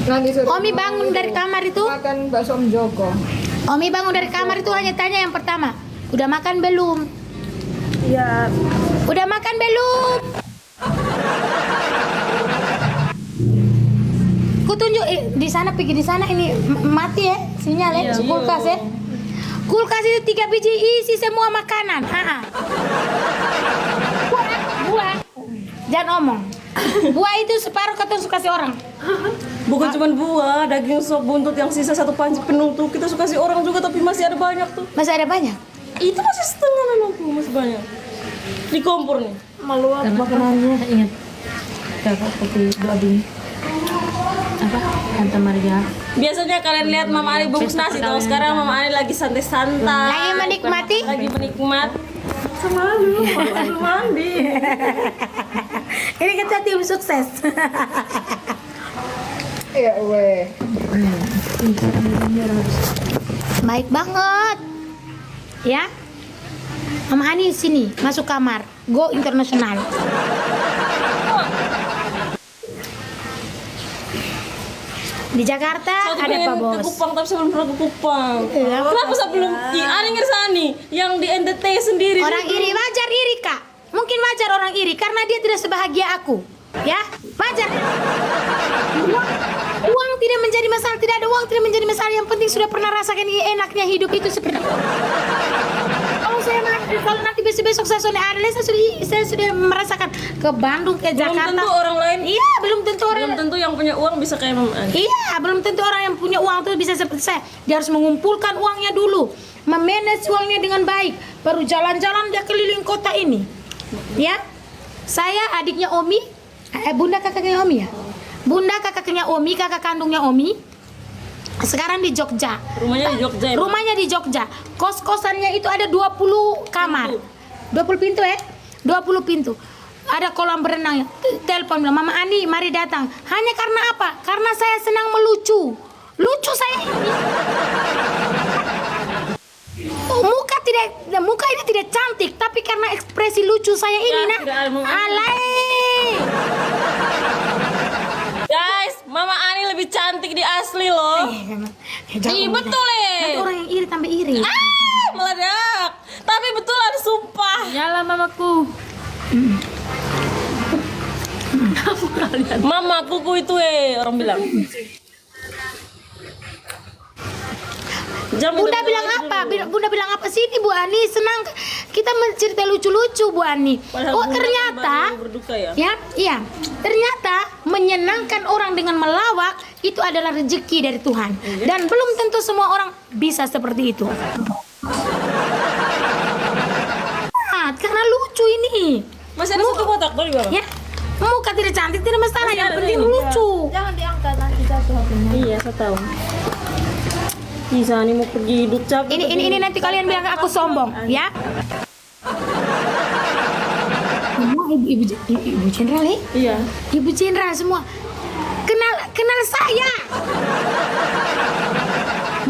Omi bangun dari kamar itu. Makan bakso Om Joko. Omi bangun dari kamar itu hanya tanya yang pertama, udah makan belum? Iya. Udah makan belum? Kutunjuk di sana, pergi di sana, ini mati ya sinyal ya, kulkas ya. Kulkas itu 3 biji isi semua makanan. Buah. Jangan omong. Buah itu separuh katong suka kasih orang. Bukan cuma buah, daging sop buntut yang sisa 1 panci penuh tuh kita suka kasih orang juga, tapi masih ada banyak tuh. Masih ada banyak. Itu masih setengah memang tuh, masih banyak. Di kompor nih. Meluap makanannya. Ingat kakak kopi dua apa Tante Maria. Biasanya kalian lihat Mama Ani bungkus nasi tuh, sekarang Mama Ani lagi santai-santai. Lagi menikmati. Lagi menikmat. Sama lu, belum mandi. Ini kita tim sukses. Iya weh. Baik banget. Ya. Mama Ani sini, masuk kamar. Go internasional. Di Jakarta ada Pak Bos. Ke Kupang, tapi sebelum pernah ke Kupang. Iya. Kenapa sebelum Ani ngersani yang di NTT sendiri? Orang iri wajar iri, Kak. Mungkin wajar orang iri karena dia tidak sebahagia aku. Ya, wajar. Uang tidak menjadi masalah, tidak ada uang tidak menjadi masalah. Yang penting sudah pernah rasakan enaknya hidup itu seperti itu. Kalau nanti besok saya sudah ada, saya sudah merasakan ke Bandung, ke Jakarta. Belum tentu orang lain. Iya, belum tentu orang. Belum tentu yang punya uang bisa kayak Mama Ani. Iya, belum tentu orang yang punya uang itu bisa seperti saya. Dia harus mengumpulkan uangnya dulu, memanage uangnya dengan baik, baru jalan-jalan dia keliling kota ini. Ya, saya adiknya Omi, bunda kakaknya Omi ya. Bunda kakaknya Omi, kakak kandungnya Omi. Sekarang di Jogja. Rumahnya di Jogja. Ya, rumahnya di Jogja. Kos-kosannya itu ada 20 kamar. 20 pintu ya? 20 pintu. Ada kolam berenang. Telepon bilang, Mama Ani, mari datang. Hanya karena apa? Karena saya senang melucu. Lucu saya ini. Muka ini tidak cantik, tapi karena ekspresi lucu saya ini, ya, alay. Guys, Mama Ani lebih cantik di asli loh. Iya betul Nanti orang yang iri tambah iri. Meledak. Tapi betulan sumpah. Nyala mamaku. Mama kuku itu orang bilang. Bunda bilang apa? Bunda bilang apa sih ini Bu Ani? Senang kita mencerita lucu-lucu Bu Ani. Oh ternyata ya, iya. Ternyata menyenangkan orang dengan melawak itu adalah rezeki dari Tuhan. Dan belum tentu semua orang bisa seperti itu. Karena lucu ini. Masih ada satu kotak tuh di bawah. Ya. Muka tidak cantik tidak masalah, yang penting lucu. Jangan diangkat nanti jatuh HP-nya. Iya, saya tahu. Bisa nih mau pergi hidup capek. Ini nanti kalian bilang aku sombong, ya. Semua ibu jenderal ya? Iya. Ibu jenderal semua. Kenal saya.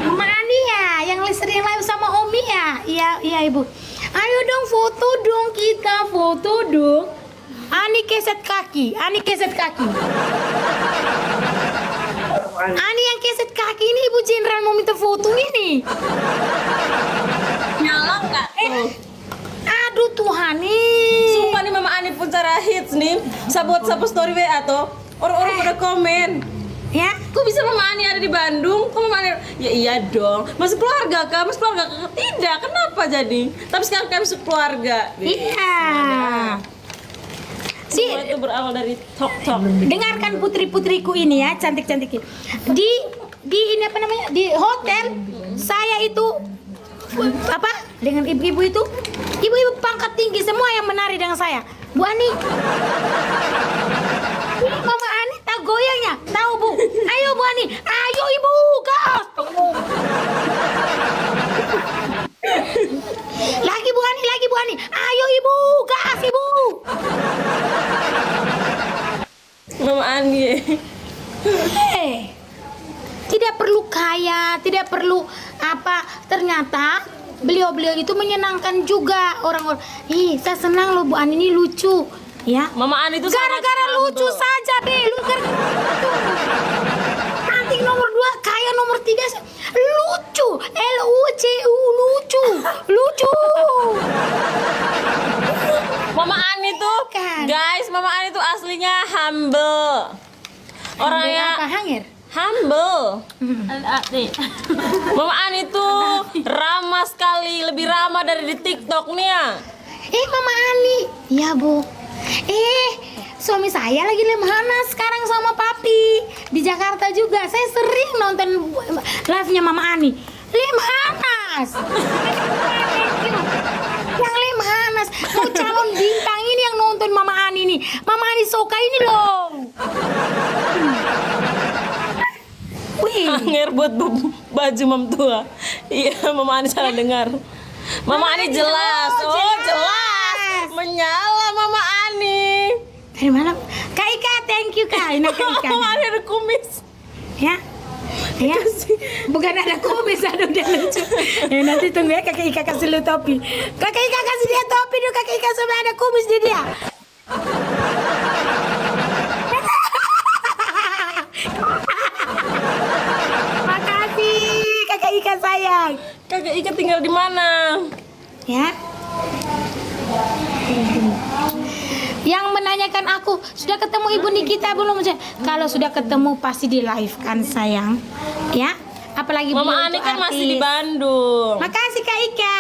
Mama Ani ya, yang sering live sama Omi ya. Iya Ibu. Ayo dong foto dong kita, foto dong. Ani keset kaki. Ani yang keset kaki ini Ibu Jenderal mau minta foto ini. Nyala nggak? Aduh Tuhan nih. Sumpah nih Mama Ani pun cara hits nih. Buat story WA tuh. Orang-orang pada komen. Ya, Kok bisa Mama Ani ada di Bandung? Kok Mama Ani? Ya iya dong. Masuk keluarga kah? Masuk keluarga kah? Tidak. Kenapa jadi? Tapi sekarang kami masuk keluarga. iya. Semua itu berawal dari tok. Dengarkan putri-putriku ini ya, cantik-cantik. Di ini apa namanya? Di hotel saya itu apa? Dengan ibu-ibu itu, ibu-ibu pangkat tinggi semua yang menari dengan saya. Bu Ani. Ini Mama Ani tahu goyangnya? Tahu Bu? Ayo Bu Ani, ayo Ibu, gas. Lagi Bu Ani, ayo Ibu, gas Ibu. Mama Ani. Tidak perlu kaya, tidak perlu apa. Ternyata beliau-beliau itu menyenangkan juga orang-orang. Ih, saya senang loh Bu Ani ini lucu. Ya. Mama Ani itu Gara-gara lucu saja deh, lu humble. Orangnya apa hanger? humble. Adik. Mama Ani tuh ramah sekali, lebih ramah dari di TikTok nih ya. Mama Ani. Iya, Bu. Suami saya lagi lemhanas sekarang sama papi di Jakarta juga. Saya sering nonton live-nya Mama Ani. Lemhanas. Yang lemhanas. Mau calon bintang ini yang nonton Mama Ani nih. Mama Ani Soka ini loh. Wih. Hanger buat baju mam tua. Iya, Mama Ani salah dengar. Mama Ani jelas. Oh, jelas. Menyala Mama Ani. Dari mana? Kak Ika, thank you Kak. Ini Kak Ika. Mama Ani ada kumis. Ya. Ya. Bukan ada kumis, aduh udah lucu. Nanti tunggu ya Kak Ika kasih lu topi. Kak Ika kasih dia topi dulu, Kak Ika sampai ada kumis di dia. Makasih Kakak Ika sayang. Kakak Ika tinggal di mana? Ya. Yang menanyakan aku, sudah ketemu Ibu Nikita belum? Kalau sudah ketemu pasti di live kan sayang. Ya. Apalagi Mama beliau Ani itu kan masih artis. di Bandung. Makasih Kak Ika.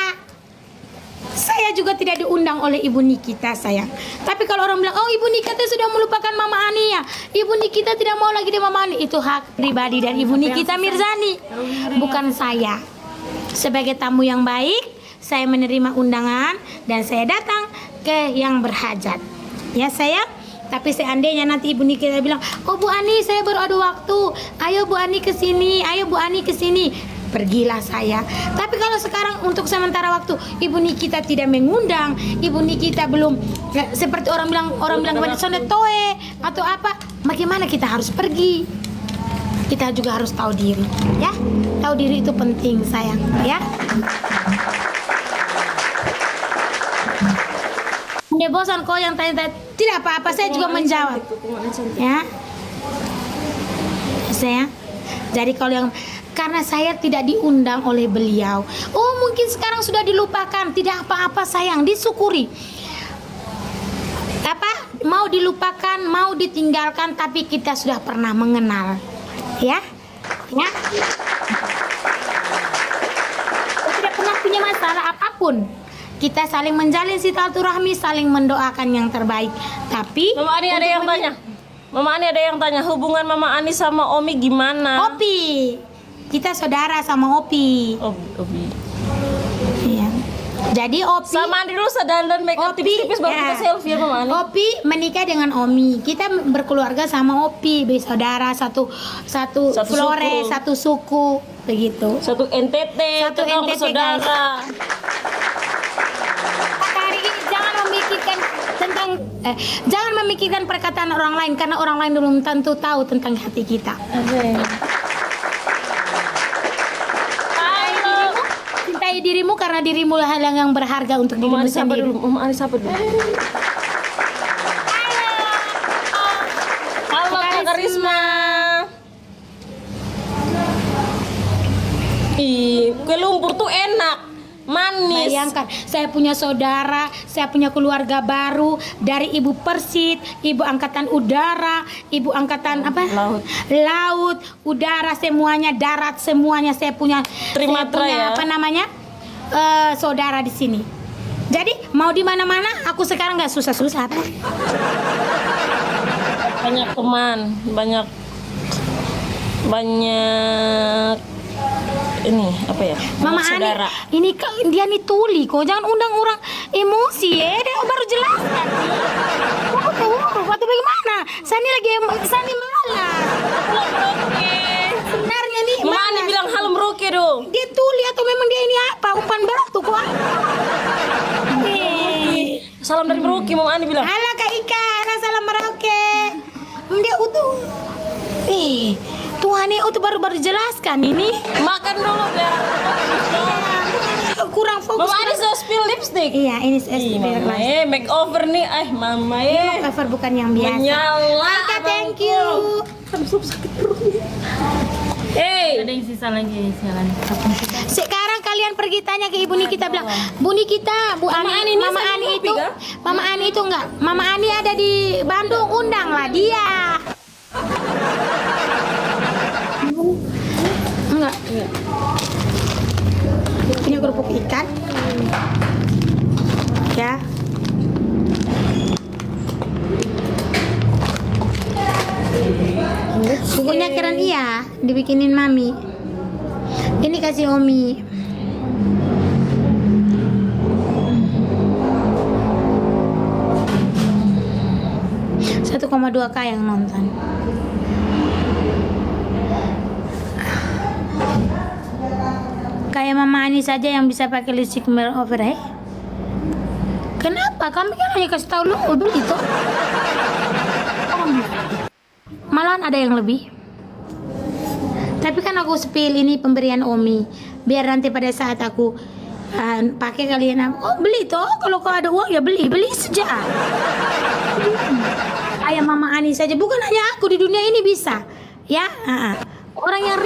Saya juga tidak diundang oleh Ibu Nikita sayang. Tapi kalau orang bilang, oh Ibu Nikita sudah melupakan Mama Ani ya, Ibu Nikita tidak mau lagi dengan Mama Ani, itu hak pribadi dari Ibu Nikita Mirzani, bukan saya. Sebagai tamu yang baik, saya menerima undangan dan saya datang ke yang berhajat. Ya sayang. Tapi seandainya nanti Ibu Nikita bilang, oh Bu Ani saya baru ada waktu, ayo Bu Ani ke sini, ayo Bu Ani ke sini, pergilah saya. Tapi kalau sekarang untuk sementara waktu Ibu Nikita tidak mengundang, Ibu Nikita belum seperti orang bilang banyak sondet toe atau apa, bagaimana kita harus pergi? Kita juga harus tahu diri, ya. Tahu diri itu penting sayang, ya. Dia bosan kok yang tanya tidak apa-apa, saya juga menjawab. Ya. Saya. Jadi kalau yang karena saya tidak diundang oleh beliau. Oh, mungkin sekarang sudah dilupakan. Tidak apa-apa sayang, disyukuri. Apa? Mau dilupakan, mau ditinggalkan, tapi kita sudah pernah mengenal. Ya. Ya. Tidak pernah punya masalah apapun. Kita saling menjalin silaturahmi, saling mendoakan yang terbaik. Tapi Mama Ani ada yang tanya. Mama Ani ada yang tanya, hubungan Mama Ani sama Omi gimana? Opi. Kita saudara sama Opi. Omi. Iya. Jadi Opi Sama Ani dulu sedandan make up tipis-tipis baru kita selfie ya Mama Ani. Opi menikah dengan Omi. Kita berkeluarga sama Opi, bersaudara satu Flores, suku. satu suku, begitu. Satu NTT, Satu tetangga NTT, saudara. Hari ini jangan memikirkan perkataan orang lain karena orang lain belum tentu tahu tentang hati kita. Cintai dirimu karena dirimu lah hal yang berharga untuk Mama dirimu Ani sapa sendiri. dulu. Mama Ani sapa dulu. Halo Kak Karisma. Ih, kue lumpur tuh enak. Manis. Bayangkan, saya punya saudara, saya punya keluarga baru dari ibu Persit, ibu angkatan udara, ibu angkatan apa? Laut, udara semuanya, darat semuanya saya punya. Trimatra saya punya ya? apa namanya? Saudara di sini. Jadi mau di mana-mana, aku sekarang nggak susah-susah. Banyak teman, banyak ini apa ya? Mama banyak Ani, saudara. ini dia nih tuli kok, jangan undang orang emosi ya. Dia baru jelaskan. Waktu bagaimana? Sani malas. Sebenarnya nih Mama Ani malas. bilang halo Merauke dong. Dia tuli atau memang dia ini apa? Umpan batu kok. Salam dari Merauke Mama Ani bilang. Halo Kak Ika, halo salam Merauke. Dia utuh. Tuhan ini utuh baru jelaskan ini. Makan dulu biar Kurang fokus. Mama Ani so spill lipstick. Iya, ini Ih, Mama makeover nih. Mama cover bukan yang biasa. menyala. Kak, thank you. Eh, Ada yang sisa lagi, sialan. Kapan sisa? Sekarang kalian pergi tanya ke Ibu Nikita bilang, Bu Nikita, Bu Mama Ani, Ani ini Mama sama Ani Kopi, itu, kah? Mama Ani itu enggak, Mama Ani ada di Bandung, undanglah dia. Enggak. Ini kerupuk ikan. Ya. Bukunya keren iya, dibikinin Mami. Ini kasih Omi. Satu 1,2K yang nonton. Kayak Mama Ani saja yang bisa pakai lipstick makeover, Kenapa? Kami kan hanya kasih tahu lu beli itu. Malahan ada yang lebih. Tapi kan aku spill ini pemberian Omi, biar nanti pada saat aku pakai kalian, oh beli toh, kalau kau ada uang ya beli saja. Ayah Mama Ani saja, bukan hanya aku di dunia ini bisa, ya. Orang yang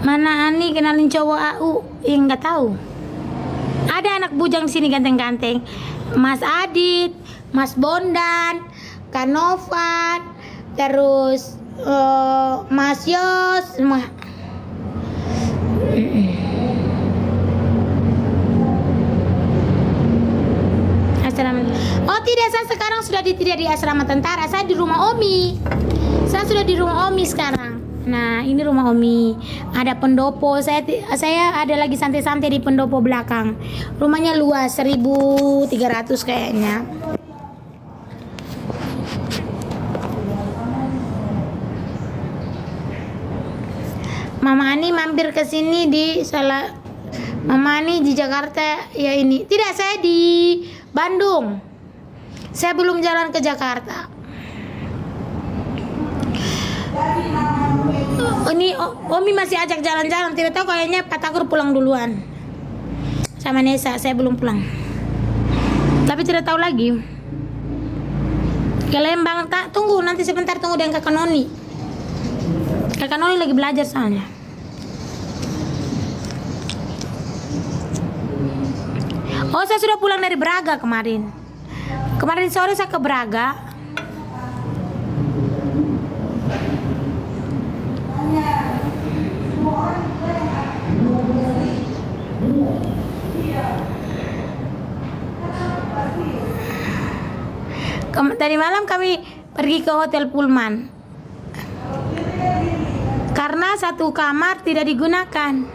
Mana Ani kenalin cowok AU yang nggak tahu. Ada anak bujang sini ganteng-ganteng, Mas Adit, Mas Bondan, Kanovan, terus Mas Yos, semua. Asrama. Oh tidak, saya sekarang sudah tidak di asrama tentara, saya di rumah Omi. Saya sudah di rumah Omi sekarang. Nah ini rumah Omi, ada pendopo. Saya ada lagi santai-santai di pendopo belakang. Rumahnya luas, 1.300 kayaknya. Mama Ani mampir ke sini di Mama Ani di Jakarta ya ini. Tidak, saya di Bandung. Saya belum jalan ke Jakarta. Ini Omi masih ajak jalan-jalan. Tidak tahu kayaknya Pak Takur pulang duluan sama Nesa. Saya belum pulang. Tapi tidak tahu lagi. Ke Lembang, tunggu nanti sebentar, tunggu dengan Kakak Noni. Kakak Noni lagi belajar soalnya. Oh saya sudah pulang dari Braga kemarin. Kemarin sore saya ke Braga. Tadi malam kami pergi ke Hotel Pullman karena satu kamar tidak digunakan.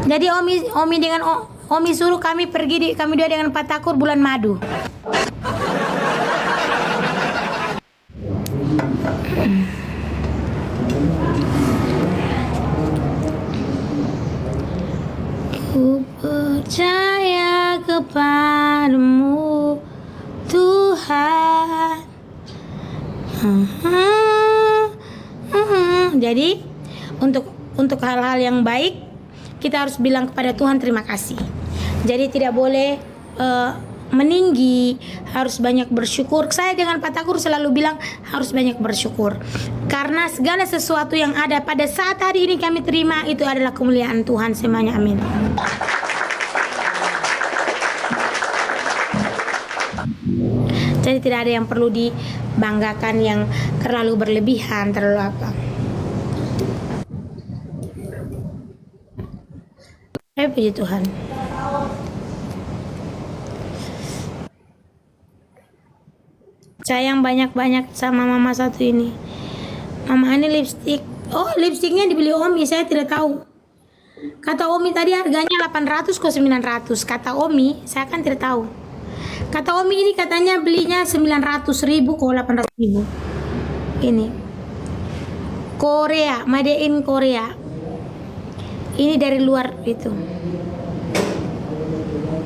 Jadi Omi dengan Omi suruh kami pergi kami dua dengan Pak Takur bulan madu. Ku percaya kepadamu Tuhan. Jadi untuk hal-hal yang baik kita harus bilang kepada Tuhan terima kasih. Jadi tidak boleh meninggi, harus banyak bersyukur. Saya dengan Pak Takur selalu bilang harus banyak bersyukur. Karena segala sesuatu yang ada pada saat hari ini kami terima itu adalah kemuliaan Tuhan semuanya. Amin. Jadi tidak ada yang perlu dibanggakan yang terlalu berlebihan, terlalu apa. Puji Tuhan. Sayang banyak-banyak sama mama satu ini. Mama ini lipstick. Oh lipstiknya dibeli Omi, saya tidak tahu. Kata Omi tadi harganya 800 ke 900. Kata Omi, saya kan tidak tahu. Kata Omi ini katanya belinya 900.000 kok 800.000. Ini Korea, made in Korea. Ini dari luar itu.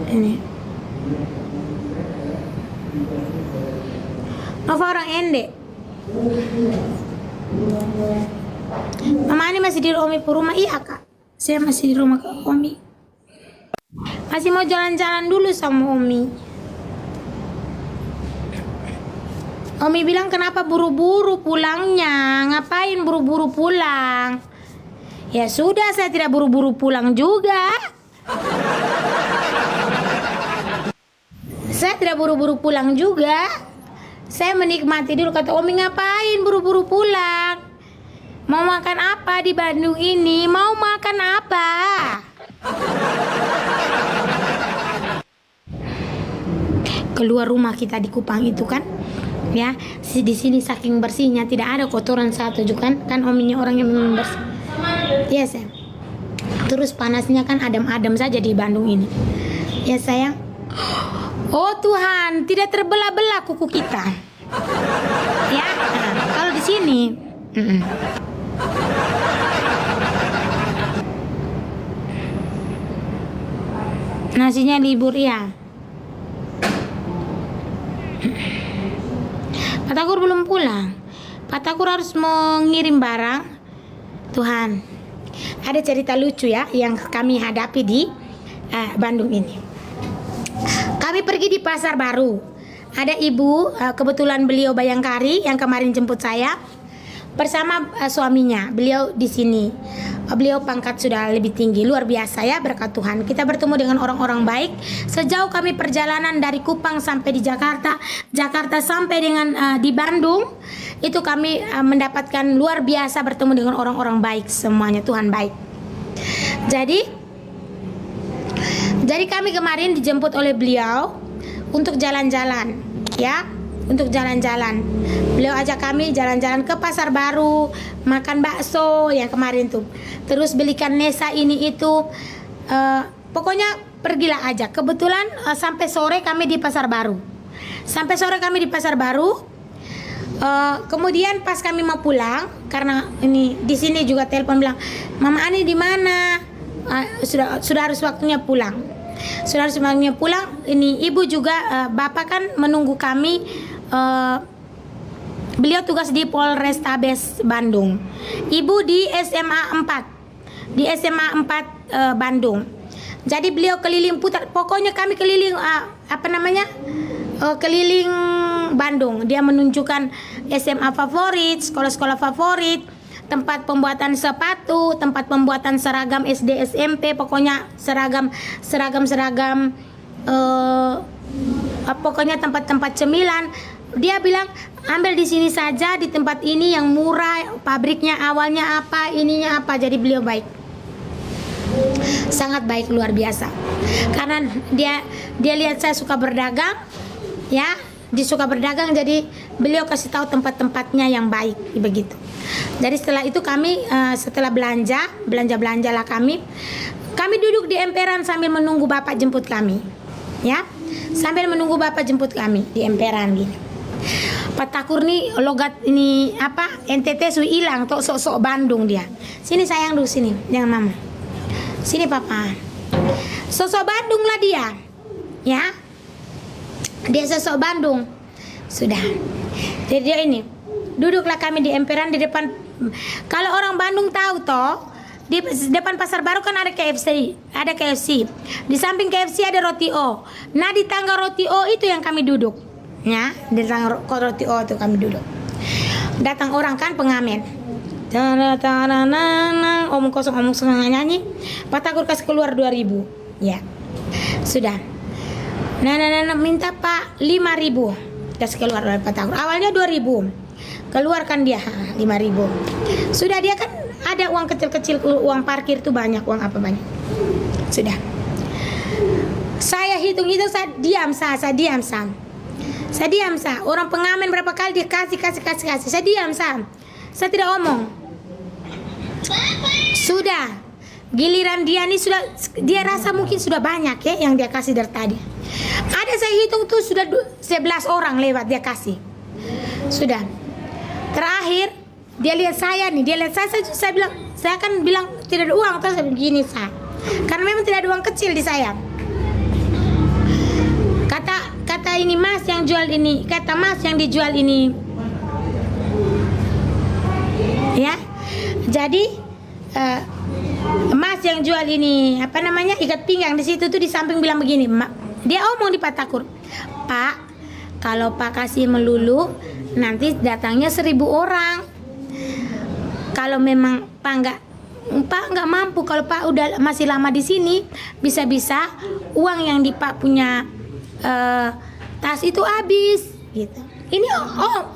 Ini Nova orang Ende. Mama ini masih di Omi rumah. Iya kak, saya masih di rumah Kak Omi. Masih mau jalan-jalan dulu sama Omi. Omi bilang kenapa buru-buru pulangnya? Ngapain buru-buru pulang? Ya sudah, saya tidak buru-buru pulang juga. Saya tidak buru-buru pulang juga. Saya menikmati dulu. Kata Omi, ngapain buru-buru pulang? Mau makan apa di Bandung ini? Mau makan apa? Keluar rumah kita di Kupang itu kan, ya, di sini saking bersihnya tidak ada kotoran satu juga kan Ominya orang yang memang bersih. Ya sayang. Terus panasnya kan adem-adem saja di Bandung ini. Ya sayang. Oh Tuhan, tidak terbelah-belah kuku kita. Ya, nah, kalau di sini, nasinya libur ya. Pak Takur belum pulang. Pak Takur harus mengirim barang. Tuhan, ada cerita lucu ya yang kami hadapi di Bandung ini. Kami pergi di Pasar Baru. Ada ibu, kebetulan beliau Bayangkari yang kemarin jemput saya bersama suaminya. Beliau di sini. Beliau pangkat sudah lebih tinggi, luar biasa ya, berkat Tuhan. Kita bertemu dengan orang-orang baik. Sejauh kami perjalanan dari Kupang sampai di Jakarta, Jakarta sampai dengan di Bandung, itu kami mendapatkan luar biasa bertemu dengan orang-orang baik semuanya. Tuhan baik. Jadi kami kemarin dijemput oleh beliau untuk jalan-jalan, ya, untuk jalan-jalan. Beliau ajak kami jalan-jalan ke Pasar Baru, makan bakso yang kemarin tuh. Terus belikan Nesa ini itu, pokoknya pergilah aja. Kebetulan sampai sore kami di Pasar Baru. Kemudian pas kami mau pulang, karena ini di sini juga telepon bilang, Mama Ani di mana? Sudah harus waktunya pulang. Ini ibu juga, bapak kan menunggu kami. Beliau tugas di Polrestabes Bandung. Ibu di SMA 4 Bandung. Jadi beliau keliling putar. Pokoknya kami keliling keliling Bandung. Dia menunjukkan SMA favorit, sekolah-sekolah favorit, tempat pembuatan sepatu, tempat pembuatan seragam SD SMP, pokoknya seragam pokoknya tempat-tempat cemilan. Dia bilang ambil di sini saja, di tempat ini yang murah, pabriknya awalnya apa, ininya apa. Jadi beliau baik, sangat baik, luar biasa. Karena dia lihat saya suka berdagang, ya, disuka berdagang, jadi beliau kasih tahu tempat-tempatnya yang baik, begitu. Jadi setelah itu kami setelah belanja lah kami duduk di emperan sambil menunggu bapak jemput kami, ya, sambil menunggu bapak jemput kami di emperan gini. Pak Takur nih logat ini apa, NTT su hilang, tok sok-sok Bandung dia. Sini sayang dulu, sini, jangan mama. Sini papa. Sosok Bandung lah dia, ya. Dia sosok Bandung. Sudah. Jadi dia ini. Duduklah kami di emperan di depan. Kalau orang Bandung tahu toh, di depan Pasar Baru kan ada KFC, Di samping KFC ada Roti O. Nah, di tangga Roti O itu yang kami duduk. Ya, di tangga Roti O itu kami duduk. Datang orang kan pengamen. Omong kosong nyanyi. Pak Takur kasih keluar 2.000. Ya. Sudah. Nah, minta Pak 5.000. Kasih keluar oleh Pak Takur. Awalnya 2.000. Keluarkan dia 5.000. Sudah, dia kan ada uang kecil-kecil, uang parkir tuh banyak, uang apa banyak. Sudah. Saya hitung saya diam sah. Orang pengamen berapa kali dia kasih. Saya diam sah. Saya tidak omong. Sudah. Giliran dia nih sudah, dia rasa mungkin sudah banyak ya yang dia kasih dari tadi. Ada saya hitung tuh sudah 11 orang lewat dia kasih. Sudah. Terakhir dia lihat saya, saya bilang, saya kan bilang tidak ada uang, terus saya begini sah. Karena memang tidak ada uang kecil di saya. Kata ini mas yang jual ini, kata mas yang dijual ini, ya. Jadi mas yang jual ini apa namanya, ikat pinggang di situ tuh di samping bilang begini, dia omong di Pak Takur, Pak, Kalau Pak kasih melulu, nanti datangnya 1000 orang. Kalau memang Pak nggak mampu, kalau Pak udah masih lama di sini, bisa-bisa uang yang di Pak punya tas itu habis gitu. Ini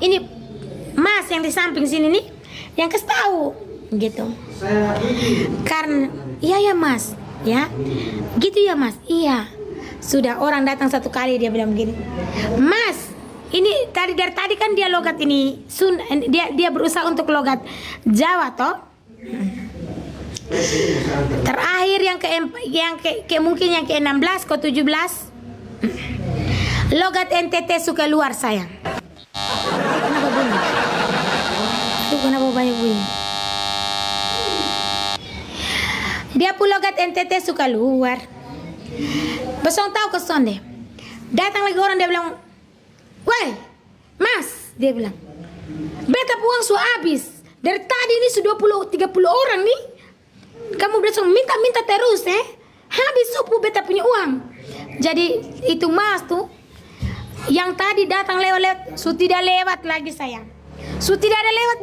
ini Mas yang di samping sini nih yang kasih tahu gitu. Karena iya ya Mas, ya. Gitu ya Mas. Iya. Sudah orang datang 1 kali dia bilang begini. Mas, ini dari tadi kan dia logat ini dia berusaha untuk logat Jawa toh. Terakhir mungkin yang ke-16 ke 17 logat NTT suka luar sayang. Kenapa bunyi? Tuh kenapa banyak bunyi? Dia pun logat NTT suka luar. Besong tahu keson deh. Datang lagi orang dia bilang, "Woi, Mas," dia bilang, "beta uang su habis. Dari tadi ini sudah 30 orang nih. Kamu besok minta terus habis supu beta punya uang." Jadi itu Mas tuh yang tadi datang lewat su tidak lewat lagi sayang. Su tidak ada lewat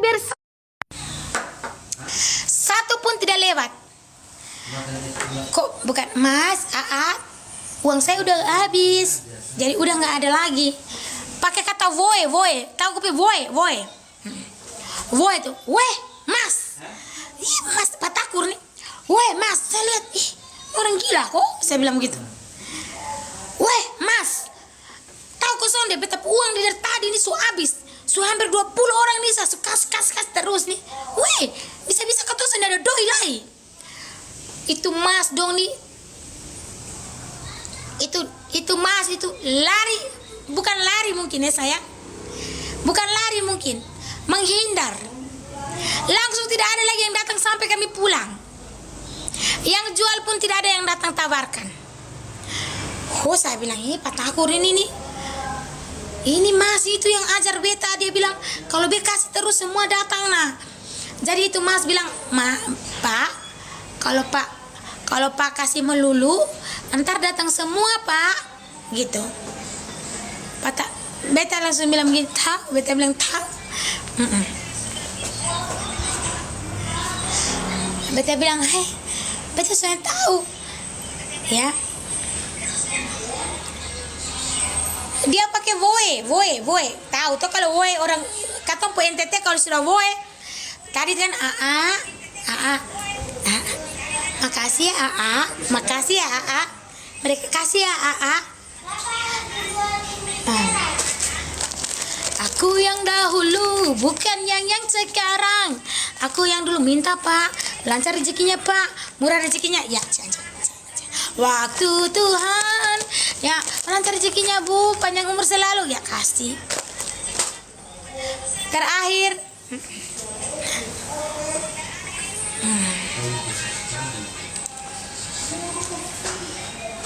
satu pun tidak lewat. Kok bukan Mas, uang saya udah habis. Jadi udah nggak ada lagi. Pakai kata voe. Tahu kopi voe. Voe itu. Weh, Mas. Ih, Mas Patakur nih. Weh, Mas, saya lihat orang gila kok. Saya bilang begitu. Weh, Mas. Tahu kosong deh beta uang dari tadi ini su habis. Su hampir 20 orang nih saya kas terus nih. Weh, bisa-bisa kau terus ada doi lagi. Itu Mas dong nih. Itu Mas itu lari, bukan lari mungkin ya sayang. Bukan lari mungkin, menghindar. Langsung tidak ada lagi yang datang sampai kami pulang. Yang jual pun tidak ada yang datang tawarkan. Saya bilang, Pak Takur ini nih. Ini Mas itu yang ajar beta, dia bilang kalau beta kasih terus semua datang nah. Jadi itu Mas bilang, Pak, kalau Pak kasih melulu, ntar datang semua Pak, gitu. Beta langsung bilang begini, tahu, beta bilang tahu. Beta bilang, beta sudah tahu, ya. Dia pakai voe. Tahu tuh kalau voe orang katong po NTT kalau sudah voe. Tadi kan makasih ya mereka kasih ya Aku yang dahulu bukan yang sekarang. Aku yang dulu minta Pak, lancar rezekinya Pak, murah rezekinya ya. Waktu Tuhan ya lancar rezekinya Bu, panjang umur selalu ya kasih. Terakhir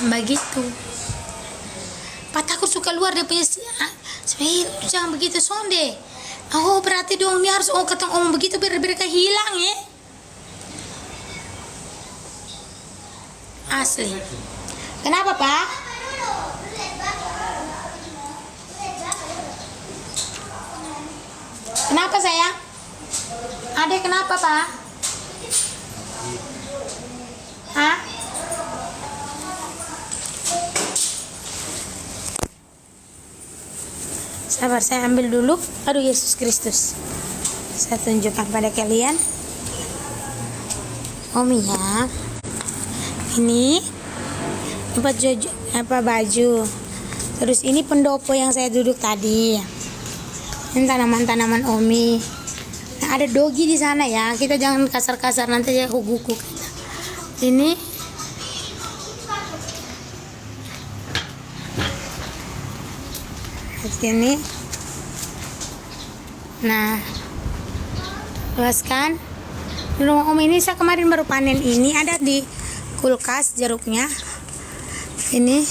begitu. Pak Takur suka luar dia punya jangan begitu sonde. Berarti dong ini harus ketong omong begitu biar mereka hilang ya. Asli. Kenapa Pak? Kenapa sayang? Adek kenapa Pak? Sabar, saya ambil dulu. Aduh Yesus Kristus. Saya tunjukkan pada kalian. Ya. Ini baju. Terus ini pendopo yang saya duduk tadi. Ini tanaman-tanaman Omi. Nah, ada dogi di sana ya. Kita jangan kasar-kasar nanti ya huguk. Ini sini. Nah, luaskan. Di rumah Om ini saya kemarin baru panen ini, ada di kulkas jeruknya. Ini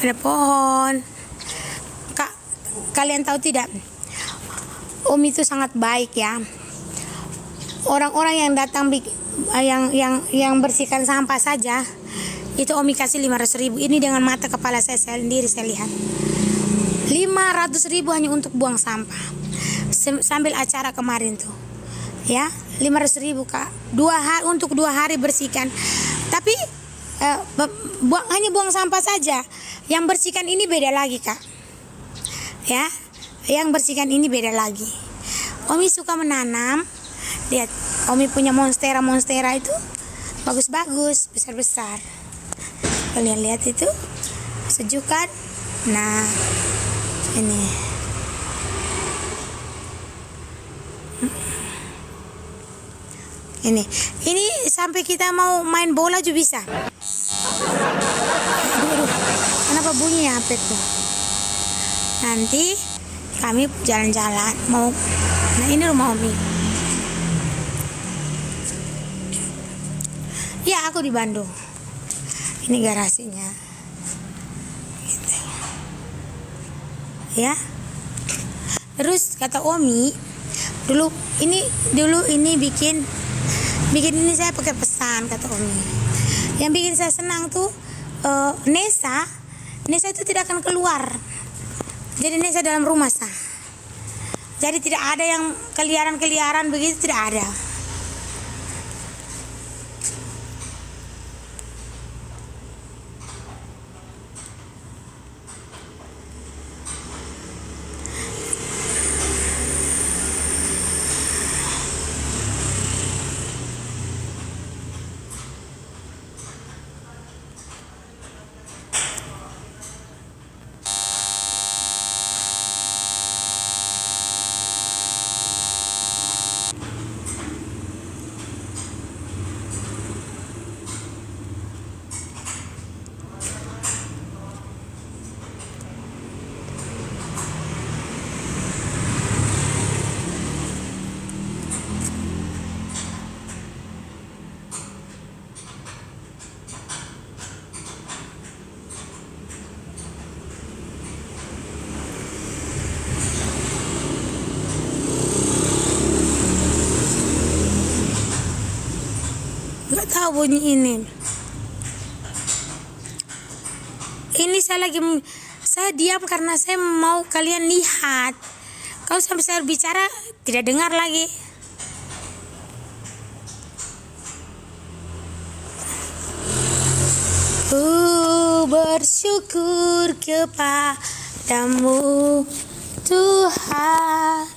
ada pohon. Kalian tahu tidak? Om itu sangat baik ya. Orang-orang yang datang yang bersihkan sampah saja Itu Omi kasih 500.000. Ini dengan mata kepala saya sendiri saya lihat. 500.000 hanya untuk buang sampah. Sambil acara kemarin tuh. Ya, 500.000 Kak. Untuk 2 hari bersihkan. Tapi hanya buang sampah saja. Yang bersihkan ini beda lagi Kak. Ya, yang bersihkan ini beda lagi. Omi suka menanam. Lihat, Omi punya monstera itu bagus-bagus, besar-besar. Kalian lihat itu, sejuk kan? Nah, ini. Ini sampai kita mau main bola juga bisa. Aduh, kenapa bunyi HP tuh? Nanti kami jalan-jalan mau. Nah, ini rumah Omi. Ya, aku di Bandung. Ini garasinya. Gitu. Ya. Terus kata Omi, dulu ini bikin ini saya pakai pesan kata Omi. Yang bikin saya senang tuh Nesa itu tidak akan keluar. Jadi Nesa dalam rumah sah. Jadi tidak ada yang keliaran begitu, tidak ada. Nggak tahu bunyi ini. Ini saya diam karena saya mau kalian lihat. Kalau sampai saya bicara tidak dengar lagi. Ku bersyukur kepadamu Tuhan.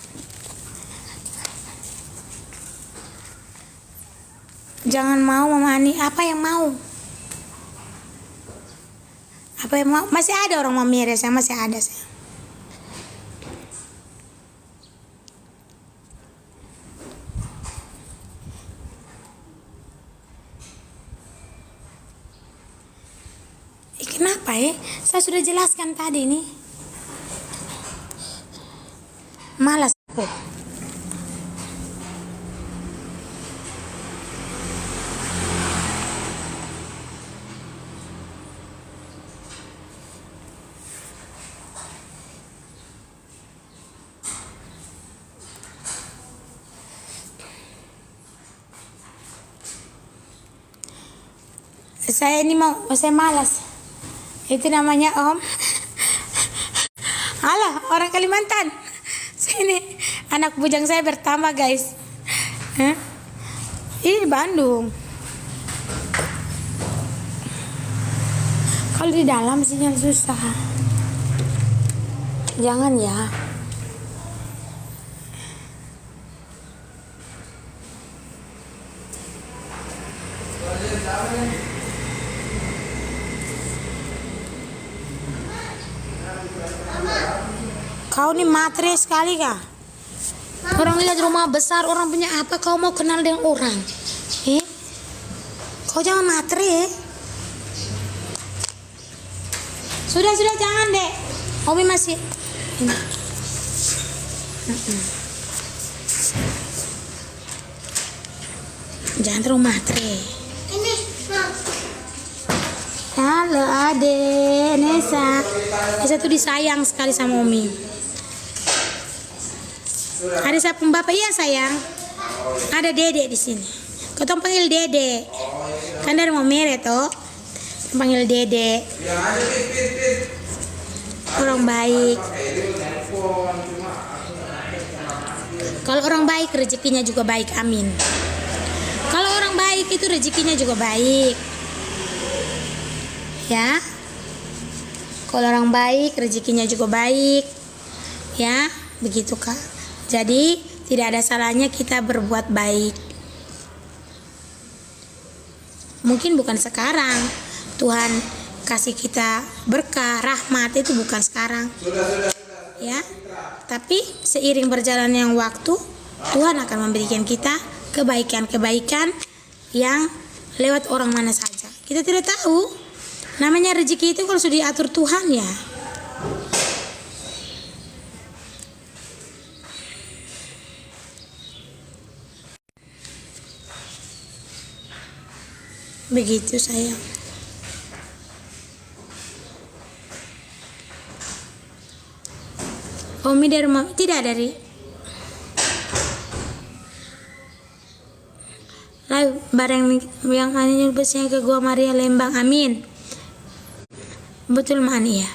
Jangan mau Mama Ani, apa yang mau? Apa yang mau? Masih ada orang mau mirip saya, masih ada saya. Kenapa ya? Saya sudah jelaskan tadi nih. Malas aku. Saya malas. Itu namanya Om. Alah, orang Kalimantan. Sini, anak bujang saya bertambah guys. Ini di Bandung. Kalau di dalam sinyal susah. Jangan ya. Kau nih matre sekali kah? Orang lihat rumah besar, orang punya apa, kau mau kenal dengan orang? Kau jangan matre. Sudah jangan dek. Omi masih. Jangan terlalu matre. Halo Ade, Nesa. Nesa tuh disayang sekali sama Omi. Ada siapa bapak? Iya sayang. Ada Dede di sini. Kau tolong panggil Dede. Kan dari mau mere toh. Panggil Dede. Orang baik. Kalau orang baik rezekinya juga baik, amin. Kalau orang baik itu rezekinya juga baik. Ya. Kalau orang baik rezekinya juga baik. Ya, begitu Kak. Jadi tidak ada salahnya kita berbuat baik. Mungkin bukan sekarang Tuhan kasih kita berkah, rahmat itu bukan sekarang. Ya. Tapi seiring berjalannya waktu, Tuhan akan memberikan kita kebaikan-kebaikan yang lewat orang mana saja. Kita tidak tahu. Namanya rezeki itu kalau sudah diatur Tuhan ya. Begitu sayang. Omi dari rumah tidak dari live bareng yang hanya busnya ke Gua Maria Lembang, amin. Betul Mani ya.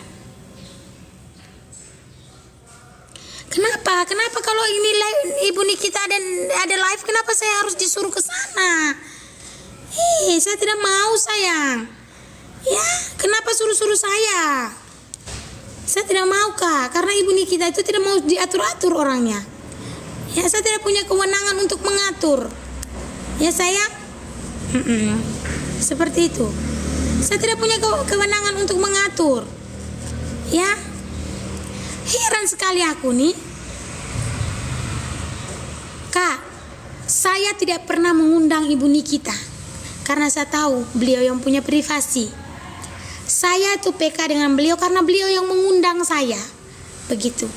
Kenapa kalau ini live Ibu Nikita ada live, kenapa saya harus disuruh ke sana? Saya tidak mau sayang. Ya, kenapa suruh-suruh saya? Saya tidak mau Kak, karena Ibu Nikita itu tidak mau diatur-atur orangnya. Ya, saya tidak punya kewenangan untuk mengatur. Ya sayang. Seperti itu. Saya tidak punya kewenangan untuk mengatur. Ya. Heran sekali aku nih. Kak, saya tidak pernah mengundang Ibu Nikita karena saya tahu beliau yang punya privasi. Saya tuh PK dengan beliau karena beliau yang mengundang saya. Begitu.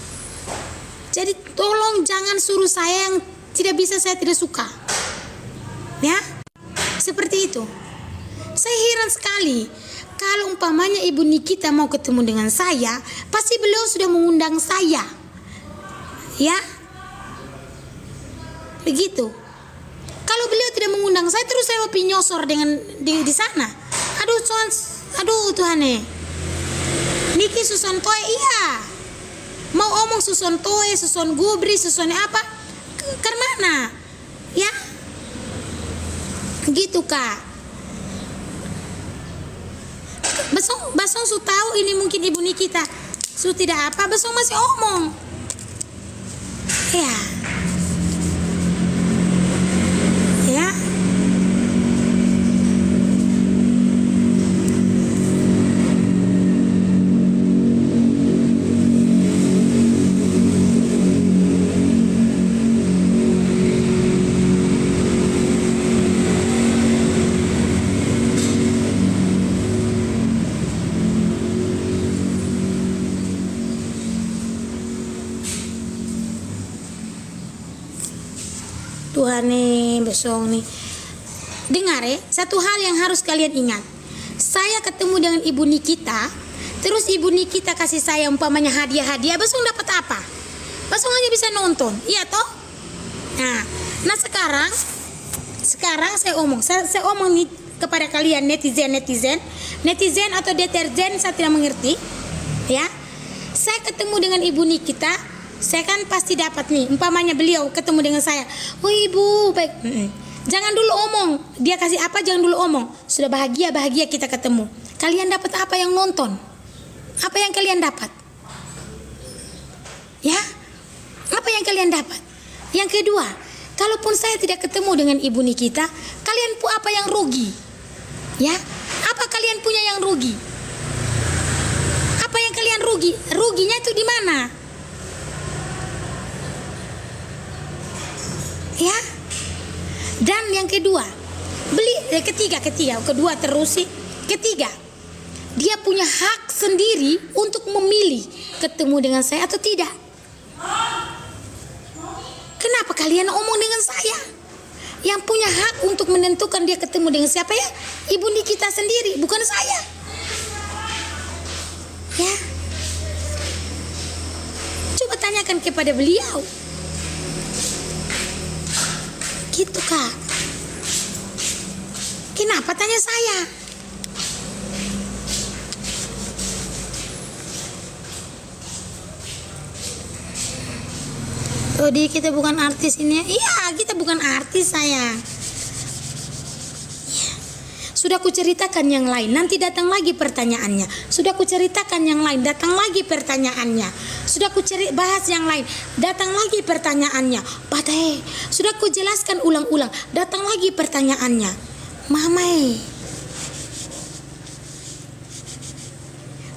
Jadi tolong jangan suruh saya yang tidak bisa, saya tidak suka. Ya. Seperti itu. Saya heran sekali. Kalau umpamanya Ibu Nikita mau ketemu dengan saya, pasti beliau sudah mengundang saya. Ya. Begitu. Kalau beliau tidak mengundang saya, terus saya mau pinyosor dengan di sana. Aduh Tuhan Niki susun toe iya. Mau omong susun toe, susun gubri, susun apa? Karena ya. Gitu Kak. Basong su tahu ini mungkin Ibu Nikita su tidak apa, Basong masih omong. Ya. Ya. Tuhan nih, besok nih. Dengar ya, satu hal yang harus kalian ingat. Saya ketemu dengan Ibu Nikita, terus Ibu Nikita kasih saya umpamanya hadiah-hadiah, besok dapat apa? Besok hanya bisa nonton, iya toh? Nah sekarang saya omong nih kepada kalian netizen atau deterjen, saya tidak mengerti. Ya, saya ketemu dengan Ibu Nikita. Saya kan pasti dapat nih, umpamanya beliau ketemu dengan saya, oh Ibu baik, jangan dulu omong dia kasih apa, jangan dulu omong, sudah bahagia kita ketemu. Kalian dapat apa yang nonton? Apa yang kalian dapat? Ya, apa yang kalian dapat? Yang kedua, kalaupun saya tidak ketemu dengan Ibu Nikita, kalian apa yang rugi? Ya, apa kalian punya yang rugi? Apa yang kalian rugi? Ruginya itu di mana? Ya. Dan yang kedua, ketiga, dia punya hak sendiri untuk memilih ketemu dengan saya atau tidak. Kenapa kalian omong dengan saya? Yang punya hak untuk menentukan dia ketemu dengan siapa ya? Ibu Nikita sendiri, bukan saya. Ya. Coba tanyakan kepada beliau. Gitu Kak. Kenapa tanya saya? Oh, di kita bukan artis ini. Iya, kita bukan artis sayang. Sudah kuceritakan yang lain, nanti datang lagi pertanyaannya. Sudah kuceritakan yang lain, datang lagi pertanyaannya. Sudah bahas yang lain, datang lagi pertanyaannya. Padahal sudah kujelaskan ulang-ulang, datang lagi pertanyaannya. Mamai,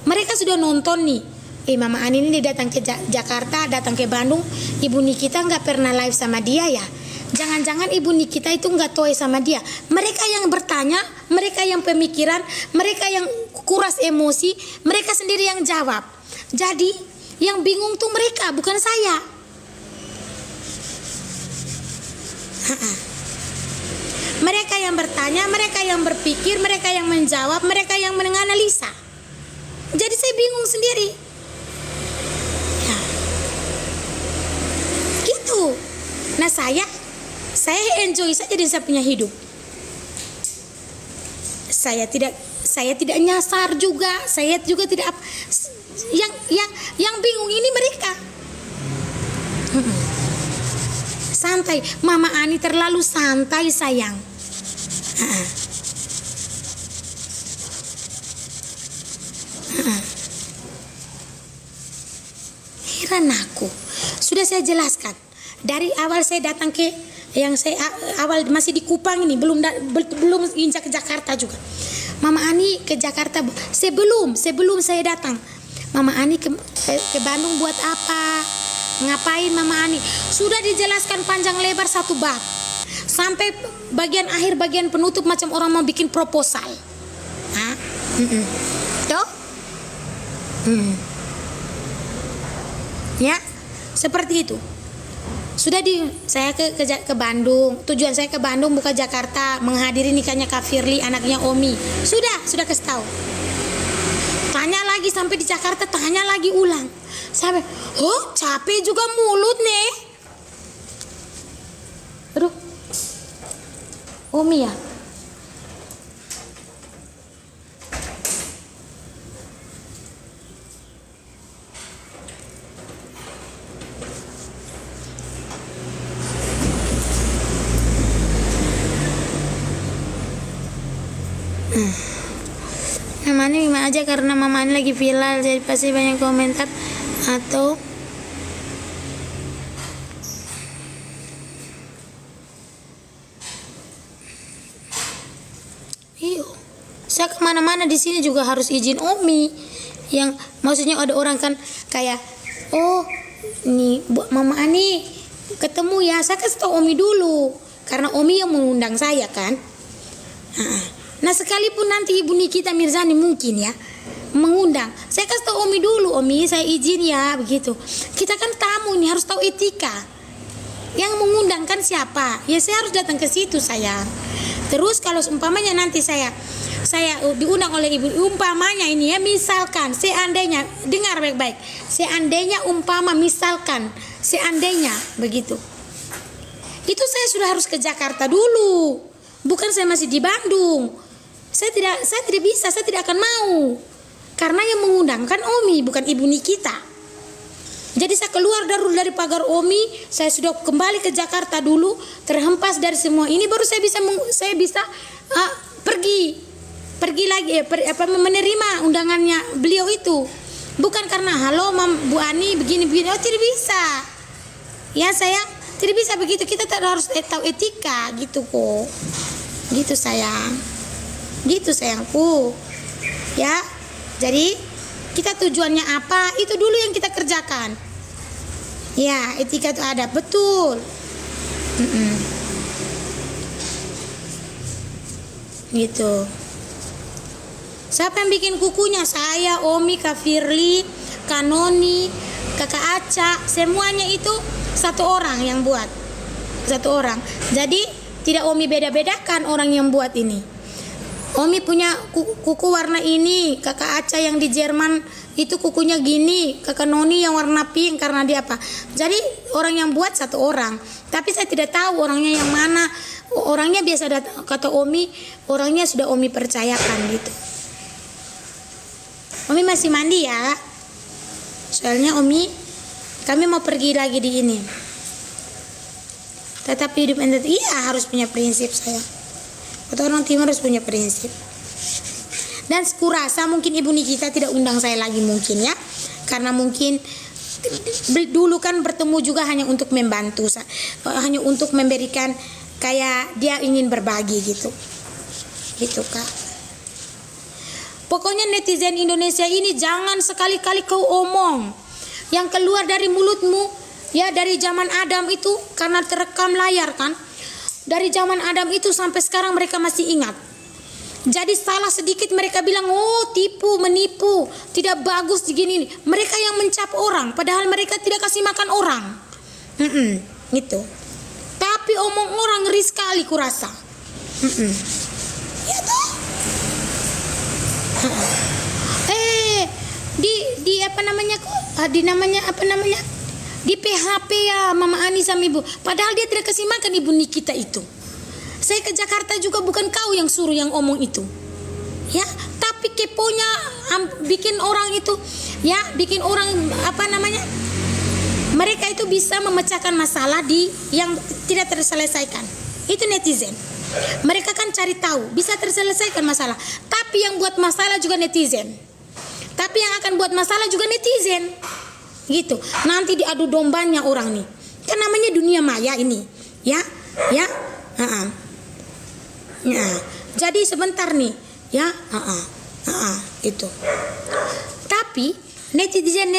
mereka sudah nonton nih. Mama Ani ini datang ke Jakarta, datang ke Bandung. Ibu Nikita nggak pernah live sama dia ya. Jangan-jangan ibu Nikita itu nggak tahu sama dia. Mereka yang bertanya, mereka yang pemikiran, mereka yang kuras emosi, mereka sendiri yang jawab. Jadi yang bingung tuh mereka, bukan saya. Mereka yang bertanya, mereka yang berpikir, mereka yang menjawab, mereka yang menganalisa. Jadi saya bingung sendiri. Ya. Gitu. Nah saya enjoy saja dengan saya punya hidup. Saya tidak nyasar juga. Saya juga tidak yang bingung ini mereka. Santai. Mama Ani terlalu santai sayang. Heran aku. Sudah saya jelaskan. Dari awal saya datang ke awal masih di Kupang ini, belum injak ke Jakarta juga. Mama Ani ke Jakarta sebelum saya datang. Mama Ani ke Bandung buat apa? Ngapain Mama Ani? Sudah dijelaskan panjang lebar satu bab. Sampai bagian akhir, bagian penutup macam orang mau bikin proposal. Tuh? Ya, seperti itu. Sudah saya ke Bandung. Tujuan saya ke Bandung bukan Jakarta, menghadiri nikahnya Kak Firly, anaknya Omi. Sudah kasih tahu. Tanya lagi sampai di Jakarta, tanya lagi ulang. Sampai, capek juga mulut nih. Aduh. Omi ya. Namanya gimana aja karena Mama Ani lagi viral, jadi pasti banyak komentar atau saya kemana-mana di sini juga harus izin Omi. Yang maksudnya ada orang kan kayak, nih Mama Ani ketemu ya, saya kasih tahu Omi dulu karena Omi yang mengundang saya kan. Nah sekalipun nanti Ibu Nikita Mirzani mungkin ya mengundang, saya kasih tahu Omi dulu, Omi saya izin ya begitu. Kita kan tamu ini harus tahu etika. Yang mengundang kan siapa? Ya saya harus datang ke situ sayang. Terus kalau umpamanya nanti saya diundang oleh Ibu, umpamanya ini ya, misalkan seandainya, dengar baik-baik, seandainya seandainya begitu, itu saya sudah harus ke Jakarta dulu, bukan saya masih di Bandung. Saya tidak bisa, saya tidak akan mau, karena yang mengundang kan Omi, bukan Ibu Nikita. Jadi saya keluar dari pagar Omi, saya sudah kembali ke Jakarta dulu, terhempas dari semua ini, baru saya bisa pergi lagi menerima undangannya beliau itu. Bukan karena halo Bu Ani begini tidak bisa. Ya sayang, tidak bisa begitu. Kita harus tahu etika gitu kok. Gitu sayang. Gitu sayangku. Ya. Jadi kita tujuannya apa? Itu dulu yang kita kerjakan. Ya, etika itu ada, betul. Gitu. Siapa yang bikin kukunya? Saya, Omi, Kak Firly, Kak Noni, Kakak Aca, semuanya itu satu orang yang buat. Satu orang. Jadi tidak Omi beda-bedakan orang yang buat ini. Omi punya kuku warna ini, Kakak Aca yang di Jerman itu kukunya gini, Kakak Noni yang warna pink karena dia apa. Jadi orang yang buat satu orang. Tapi saya tidak tahu orangnya yang mana. Orangnya biasa kata Omi, orangnya sudah Omi percayakan gitu. Omi masih mandi ya. Soalnya Omi, kami mau pergi lagi di ini. Tetap hidup iya harus punya prinsip saya. Atau orang timur harus punya prinsip. Dan kurasa mungkin Ibu Nikita tidak undang saya lagi mungkin ya. Karena mungkin dulu kan bertemu juga hanya untuk membantu, hanya untuk memberikan kayak dia ingin berbagi gitu. Gitu Kak. Pokoknya netizen Indonesia ini jangan sekali-kali kau omong yang keluar dari mulutmu ya dari zaman Adam itu karena terekam layar kan. Dari zaman Adam itu sampai sekarang mereka masih ingat. Jadi salah sedikit mereka bilang, oh tipu, menipu, tidak bagus begini. Mereka yang mencap orang, padahal mereka tidak kasih makan orang. Gitu. Tapi omong orang ngeri sekali kurasa. Ya toh. Di apa namanya kok? Di PHP ya Mama Ani sama Ibu. Padahal dia tidak kasih makan Ibu Nikita itu. Saya ke Jakarta juga bukan kau yang suruh yang omong itu. Ya, tapi keponya bikin orang itu ya, bikin orang apa namanya? Mereka itu bisa memecahkan masalah yang tidak terselesaikan. Itu netizen. Mereka kan cari tahu, bisa terselesaikan masalah. Tapi yang buat masalah juga netizen. Tapi yang akan buat masalah juga netizen. Gitu. Nanti diadu dombanya orang nih. Kan namanya dunia maya ini. Ya. Jadi sebentar nih, ya. Itu. Tapi netizen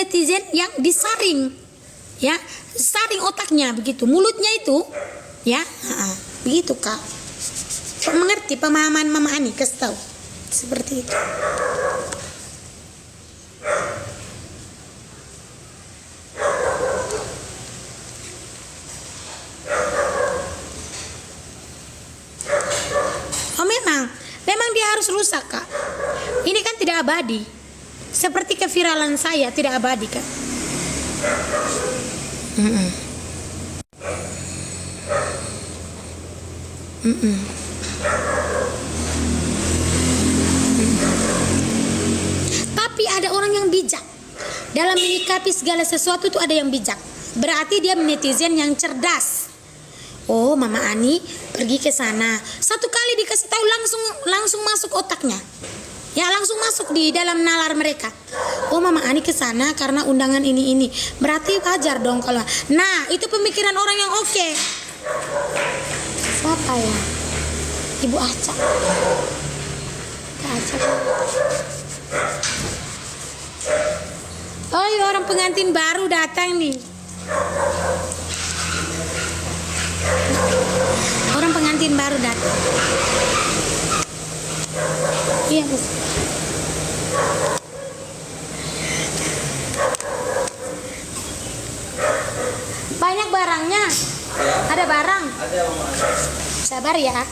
yang disaring, ya, saring otaknya begitu, mulutnya itu, ya, begitu Kak. Mengerti pemahaman Mama Ani, kasih tahu seperti itu. Memang dia harus rusak Kak. Ini kan tidak abadi. Seperti keviralan saya tidak abadi Kak. Tapi ada orang yang bijak. Dalam menyikapi segala sesuatu itu ada yang bijak. Berarti dia netizen yang cerdas. Oh, Mama Ani pergi ke sana. Satu kali dikasih tahu langsung masuk otaknya. Ya, langsung masuk di dalam nalar mereka. Oh, Mama Ani ke sana karena undangan ini. Berarti wajar dong kalau. Nah, itu pemikiran orang yang oke. Siapa ya? Ibu Aca. Kak Aca. Oh, iya, orang pengantin baru datang nih. Orang pengantin baru datang. Iya, Bos. Banyak barangnya. Ada barang. Sabar ya.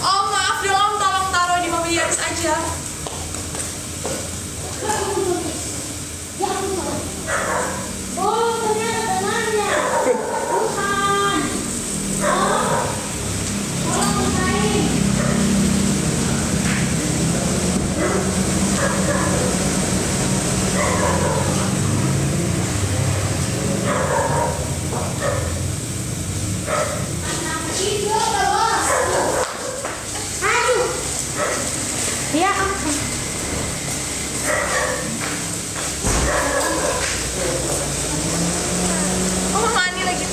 Oh maaf dong Om, tolong taruh di mobil Yaris aja. Oh, ternyata temannya. Bukan. Orang lain. Aduh. Ya ampun. Oh Mama Ani lagi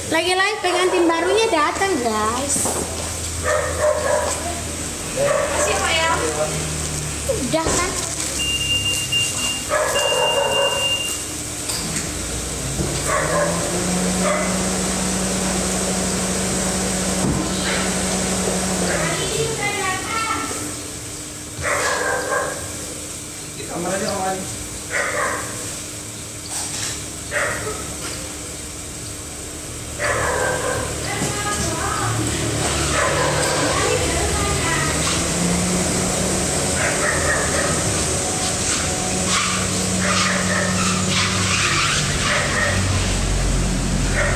Lagi live pengantin barunya datang guys. siapa ya? Udah kan?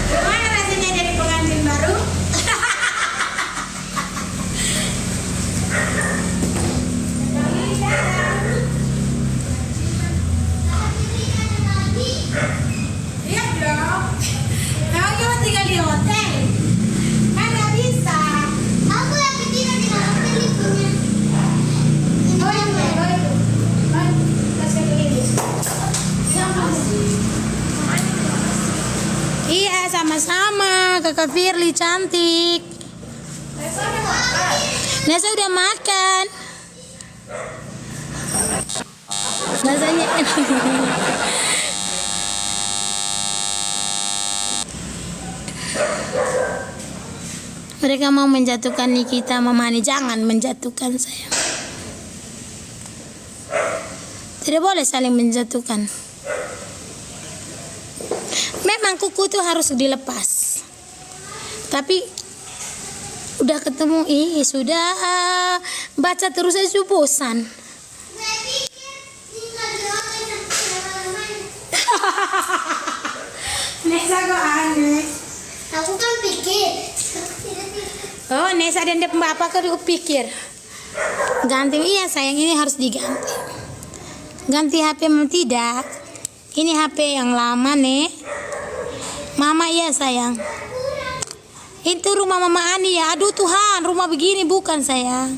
Gimana rasanya jadi pengantin baru? Iya dong. Emang cuma tinggal di hotel? Kan nggak bisa. Aku lagi tidur di hotel ibunya. Oh itu, oh itu. Kasih ini. Iya sama-sama Kakak Firly cantik. Nesa udah makan. Rasanya mereka mau menjatuhkan Nikita, Mama Ani. Jangan menjatuhkan saya. Tidak boleh saling menjatuhkan. Memang kuku itu harus dilepas. Tapi udah ketemu, sudah baca terus saya sudah bosan. Saya pikir tinggal di hotel sampai kemana-mana. Nesa kok aneh. Aku kan pikir. Oh, Nesa dan dia bapak kau pikir. Ganti, iya sayang, ini harus diganti. Ganti HP memang tidak. Ini HP yang lama, Nek. Mama, iya sayang. Itu rumah Mama Ani ya. Aduh Tuhan, rumah begini bukan sayang.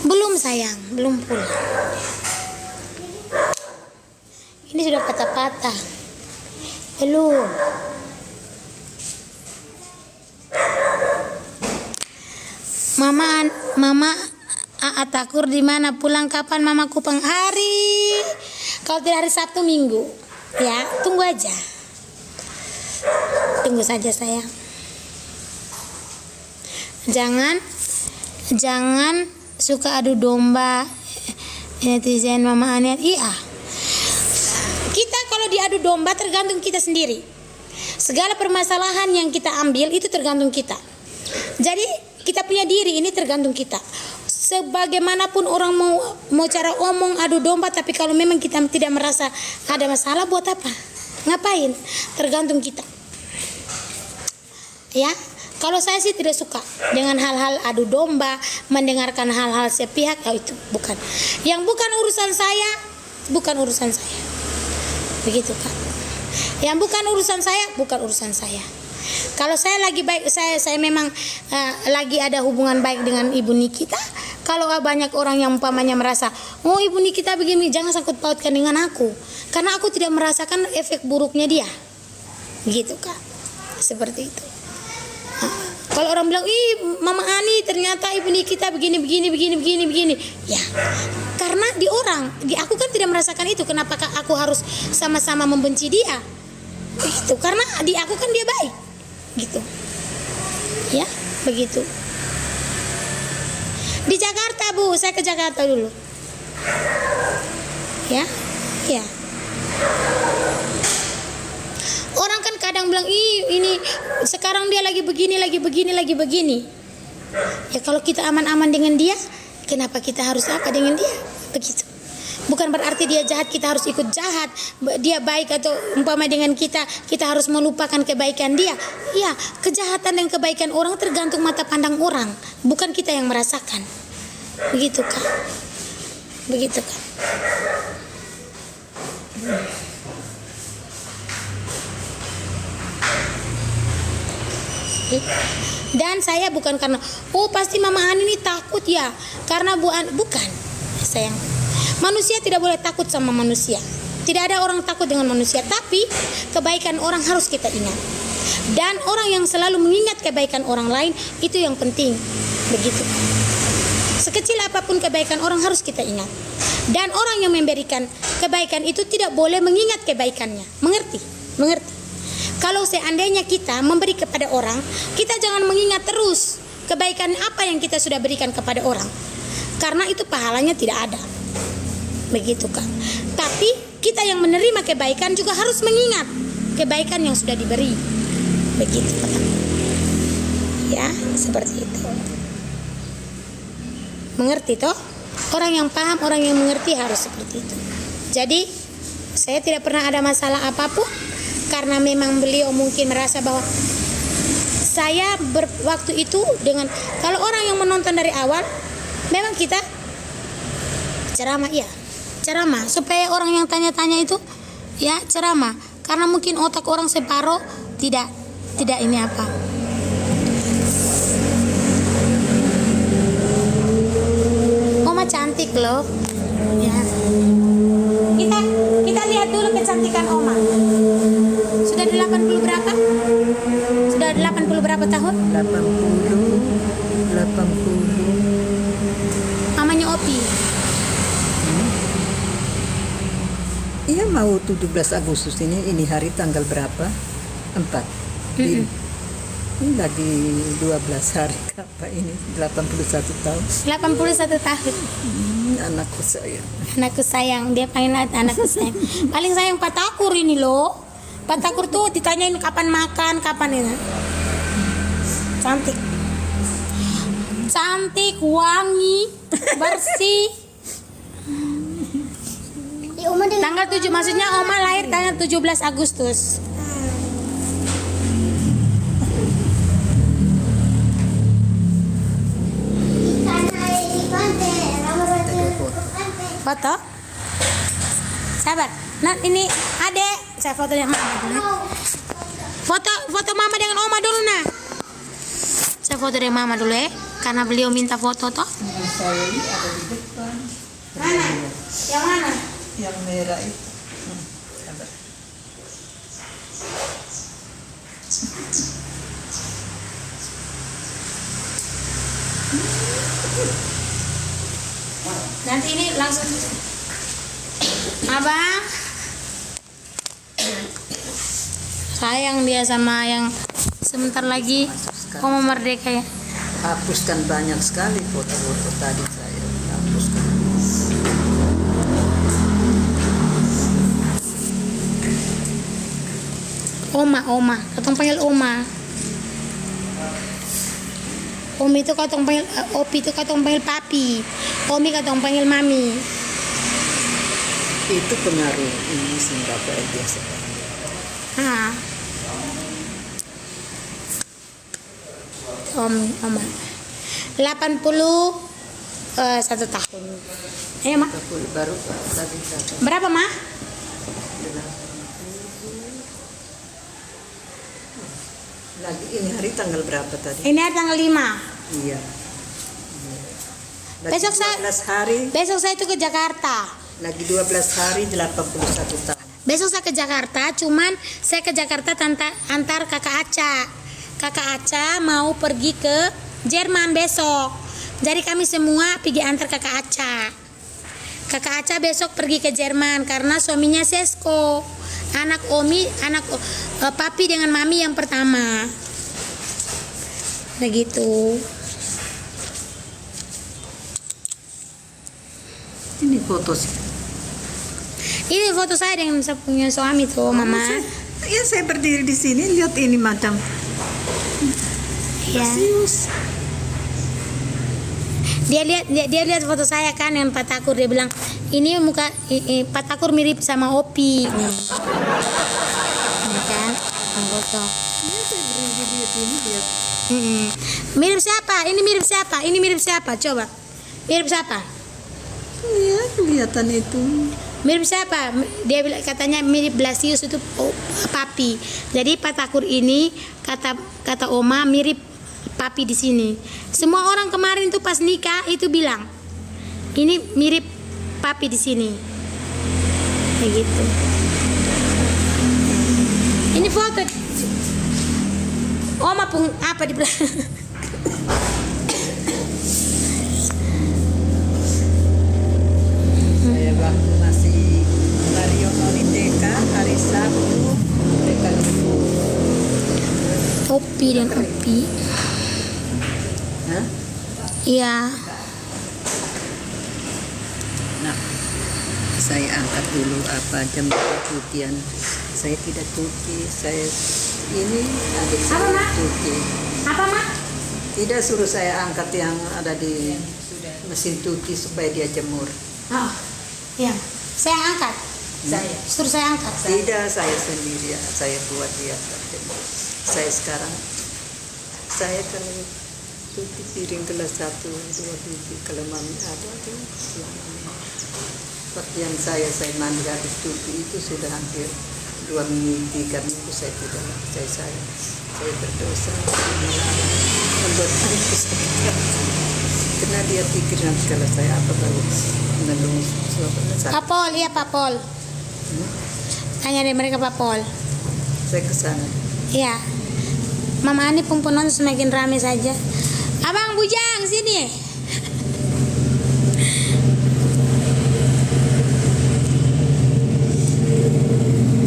Belum sayang, belum pulang. Ini sudah patah-patah. Belum. Mama Atakur di mana? Pulang kapan Mama Kupang? Hari. Kalau tidak hari Sabtu Minggu. Ya, tunggu aja. Tunggu saja sayang. Jangan suka adu domba netizen Mama Ani. Iya. Kita kalau diadu domba tergantung kita sendiri. Segala permasalahan yang kita ambil itu tergantung kita. Jadi kita punya diri ini tergantung kita. Sebagaimanapun orang mau cara omong adu domba, tapi kalau memang kita tidak merasa ada masalah, buat apa? Ngapain? Tergantung kita. Ya, kalau saya sih tidak suka dengan hal-hal adu domba, mendengarkan hal-hal sepihak, ya itu bukan. Yang bukan urusan saya, bukan urusan saya. Begitu Kak. Yang bukan urusan saya, bukan urusan saya. Kalau saya lagi baik, saya memang lagi ada hubungan baik dengan Ibu Nikita. Kalau banyak orang yang umpamanya merasa, oh Ibu Nikita begini, jangan sangkut pautkan dengan aku, karena aku tidak merasakan efek buruknya dia, gitu Kak. Seperti itu. Kalau orang bilang, ih Mama Ani ternyata Ibu Nikita begini, ya karena di aku kan tidak merasakan itu. Kenapa aku harus sama-sama membenci dia? Begitu, karena di aku kan dia baik, gitu. Ya, begitu. Di Jakarta Bu, saya ke Jakarta dulu. Ya. Orang kan kadang bilang, ini sekarang dia lagi begini. Ya kalau kita aman-aman dengan dia, kenapa kita harus apa dengan dia? Begitu. Bukan berarti dia jahat, kita harus ikut jahat. Dia baik atau umpama dengan kita harus melupakan kebaikan dia. Iya, kejahatan dan kebaikan orang tergantung mata pandang orang, bukan kita yang merasakan. Begitu Kak. Begitu Kak. Dan saya bukan karena pasti Mama Ani ini takut ya, karena bukan. Sayang. Manusia tidak boleh takut sama manusia. Tidak ada orang takut dengan manusia, tapi kebaikan orang harus kita ingat. Dan orang yang selalu mengingat kebaikan orang lain, itu yang penting. Begitu. Sekecil apapun kebaikan orang harus kita ingat. Dan orang yang memberikan kebaikan itu tidak boleh mengingat kebaikannya. Mengerti? Kalau seandainya kita memberi kepada orang, kita jangan mengingat terus. kebaikan apa yang kita sudah berikan kepada orang, karena itu pahalanya tidak ada. Begitu kan. Tapi kita yang menerima kebaikan juga harus mengingat kebaikan yang sudah diberi. Begitu kan. Ya, seperti itu. Mengerti toh? Orang yang paham, orang yang mengerti harus seperti itu. Jadi saya tidak pernah ada masalah apapun, karena memang beliau mungkin merasa bahwa saya waktu itu dengan, kalau orang yang menonton dari awal, memang kita ceramah, ya ceramah, supaya orang yang tanya-tanya itu ya ceramah, karena mungkin otak orang separuh tidak ini apa. Oma cantik loh ya. Kita lihat dulu kecantikan Oma. Sudah 80 berapa? Sudah 80 berapa tahun? 80. Mamanya Opi. Iya, mau 17 Agustus ini hari tanggal berapa? 4. Ini lagi 12 hari apa ini? 81 tahun. 81 tahun. Anakku sayang. Anakku sayang, dia panggil anakku sayang. Paling sayang Pak Takur ini loh. Pak Takur tuh ditanyain kapan makan, kapan ini. Cantik. Cantik, wangi, bersih. Ya, Oma dengan Tanggal 7, maksudnya Oma lahir tanggal 17 Agustus. karena di pantai, nomor Foto? Sabar. Nah, ini Adek. Saya foto dengan Mama dulu. Foto Mama dengan Oma dulu, nah. Saya foto dengan Mama dulu ya, karena beliau minta foto toh. Saya ini ada di depan. Mana? Yang mana? Yang merah itu. Sabar. Nanti ini langsung. Abang. Sayang dia sama yang sebentar lagi Oma merdeka ya. Hapuskan banyak sekali foto-foto tadi saya. Hapuskan. Oma, katong panggil Oma. Omi itu katong panggil, Opi itu katong panggil papi. Omi katong panggil mami. Itu pengaruh ini sehingga biasa. Ah. Oma. 81 tahun. Ayo, Ma. Baru tadi kata. Berapa, Ma? Lagi ini hari tanggal berapa tadi? Ini hari tanggal 5. Iya. Lagi Besok saya 12 hari. Besok saya itu ke Jakarta. Lagi 12 hari 81 tahun. Besok saya ke Jakarta, cuman saya ke Jakarta antar kakak Aca. Kakak Aca mau pergi ke Jerman besok. Jadi kami semua pergi antar kakak Aca. Kakak Aca besok pergi ke Jerman karena suaminya Sesko. Anak Omi, papi dengan mami yang pertama. Begitu. Ini foto sih. Ini foto saya dengan saya punya suami tuh, Mama. Ya, saya berdiri di sini lihat ini macam Ya. Masius. Dia lihat foto saya kan yang Pak Takur, dia bilang ini muka Pak Takur mirip sama Opi. Ini kan foto. Mirip siapa? Ini mirip siapa? Ini mirip siapa? Coba. Mirip siapa? Iya, kelihatan itu. Mirip siapa? Dia bilang katanya mirip Blasius itu papi. Jadi Pak Takur ini kata Oma mirip papi di sini. Semua orang kemarin tuh pas nikah itu bilang ini mirip papi di sini. Kayak gitu. Ini foto. Oma pun apa di belakang? Saya waktu masih Mario Nolindeka hari Sabtu mereka Opi dan Opi. Iya. Nah, saya angkat dulu apa jam cucian. Saya tidak cuci, saya ini adik saya cuci. Apa, Mak? Tidak suruh saya angkat yang ada di mesin cuci supaya dia jemur. Oh, iya. Saya angkat. Suruh saya angkat. Tidak, saya sendiri, saya buat dia jemur. Saya sekarang, saya kalau cuci piring gelas 1, 2 biji, kalau mami ada tuh selama seperti yang saya mandi habis cuci itu sudah hampir 2 minggu, 3 minggu saya tidak saya berdosa membuat anakku sakit hati. Karena dia pikir nanti kalau saya apa baru menelung suatu Pak Pol, iya Pak Pol. Tanya deh mereka Pak Pol. saya ke sana. Iya. Mama Ani pun penonton semakin ramai saja. Abang Bujang sini.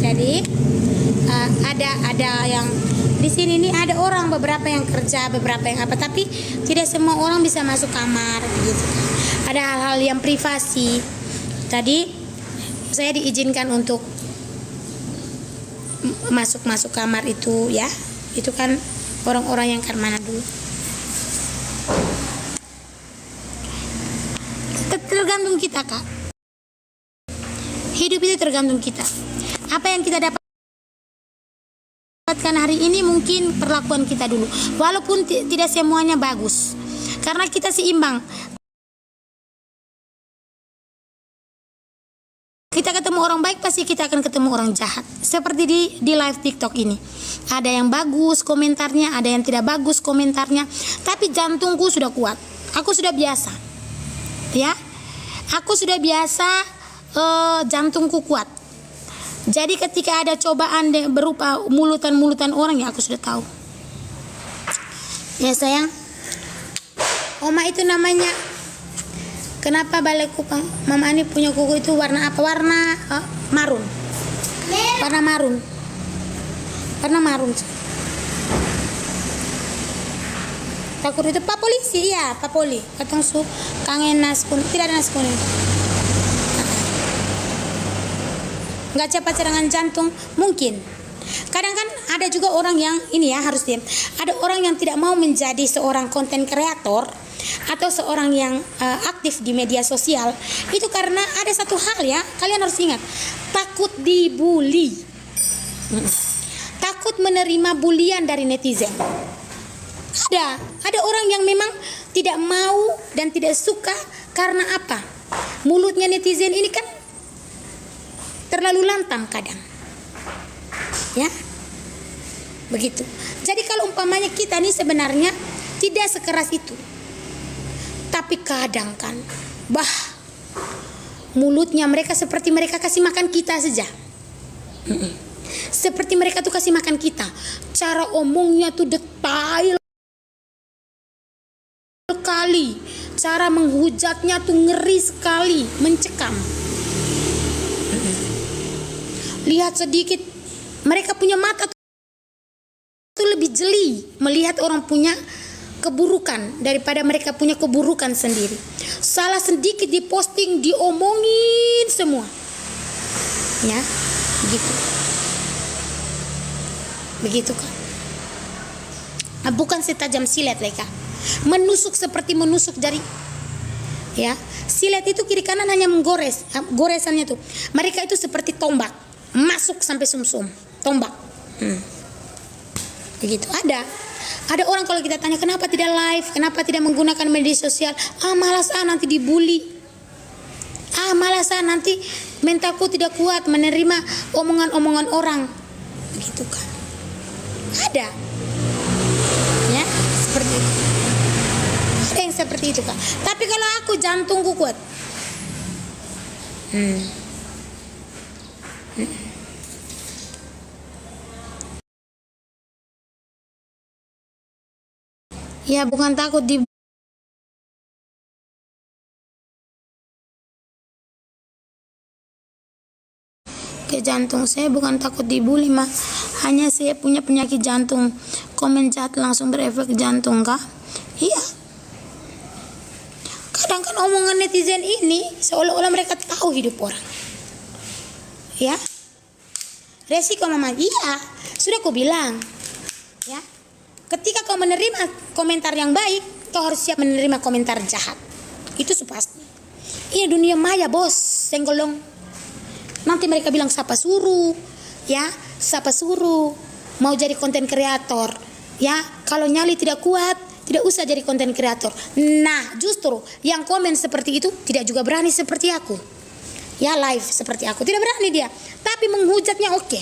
Jadi ada yang di sini nih ada orang beberapa yang kerja, beberapa yang apa, tapi tidak semua orang bisa masuk kamar gitu. Ada hal-hal yang privasi. Tadi saya diizinkan untuk masuk kamar itu ya. Itu kan orang-orang yang kan mana dulu. Tergantung kita, Kak. Hidup itu tergantung kita. Apa yang kita dapatkan hari ini mungkin perlakuan kita dulu. Walaupun tidak semuanya bagus. Karena kita seimbang. Kita ketemu orang baik, pasti kita akan ketemu orang jahat. Seperti di live TikTok ini. Ada yang bagus komentarnya, ada yang tidak bagus komentarnya. Tapi jantungku sudah kuat. Aku sudah biasa. Ya. Aku sudah biasa, jantungku kuat. Jadi ketika ada cobaan berupa mulutan-mulutan orang, ya aku sudah tahu. Ya sayang. Oma itu namanya, kenapa balik kupang? Mama Ani punya kuku itu warna apa? Warna marun. Warna marun. Warna marun. Takut itu Pak Polisi, iya Pak Poli. Katang su kangen nas kuning, tidak ada nas kuning. Nggak cepat serangan jantung, mungkin. Kadang kan ada juga orang yang ini ya harus diam. Ada orang yang tidak mau menjadi seorang konten kreator atau seorang yang aktif di media sosial. Itu karena ada satu hal ya, kalian harus ingat, takut dibully. Takut menerima bulian dari netizen. Ada orang yang memang tidak mau dan tidak suka karena apa? Mulutnya netizen ini kan terlalu lantang kadang. Ya. Begitu. Jadi kalau umpamanya kita ini sebenarnya tidak sekeras itu. Tapi kadang kan mulutnya mereka seperti mereka kasih makan kita saja. Seperti mereka tuh kasih makan kita. Cara omongnya tuh detail sekali, cara menghujatnya tuh ngeri sekali, mencekam. Lihat sedikit, mereka punya mata tuh lebih jeli melihat orang punya keburukan daripada mereka punya keburukan sendiri. Salah sedikit diposting, diomongin semua. Ya, begitu. Begitu kan? Nah, bukan setajam silet mereka. Menusuk seperti menusuk jari. Ya, silet itu kiri kanan hanya menggores, goresannya tuh. Mereka itu seperti tombak, masuk sampai sumsum, tombak. Begitu. Ada orang kalau kita tanya kenapa tidak live, kenapa tidak menggunakan media sosial, malas nanti dibully. Malas nanti mentalku tidak kuat menerima omongan-omongan orang. Begitu kan. Ada. Ya, seperti itu. Ada yang seperti itu kan. Tapi kalau aku jantungku kuat. Ya bukan takut di ke jantung, saya bukan takut dibully mah, hanya saya punya penyakit jantung. Komen jahat langsung berefek jantung kah? Iya. Sedangkan omongan netizen ini seolah-olah mereka tahu hidup orang. Ya. Resiko mama, iya, sudah aku bilang. Ya. Ketika kau menerima komentar yang baik, kau harus siap menerima komentar jahat. Itu pasti. Ini dunia maya, bos. Senggolong. Nanti mereka bilang siapa suruh, ya, siapa suruh mau jadi konten kreator, ya. Kalau nyali tidak kuat, tidak usah jadi konten kreator. Nah, justru yang komen seperti itu tidak juga berani seperti aku. Ya, live seperti aku tidak berani dia, tapi menghujatnya oke.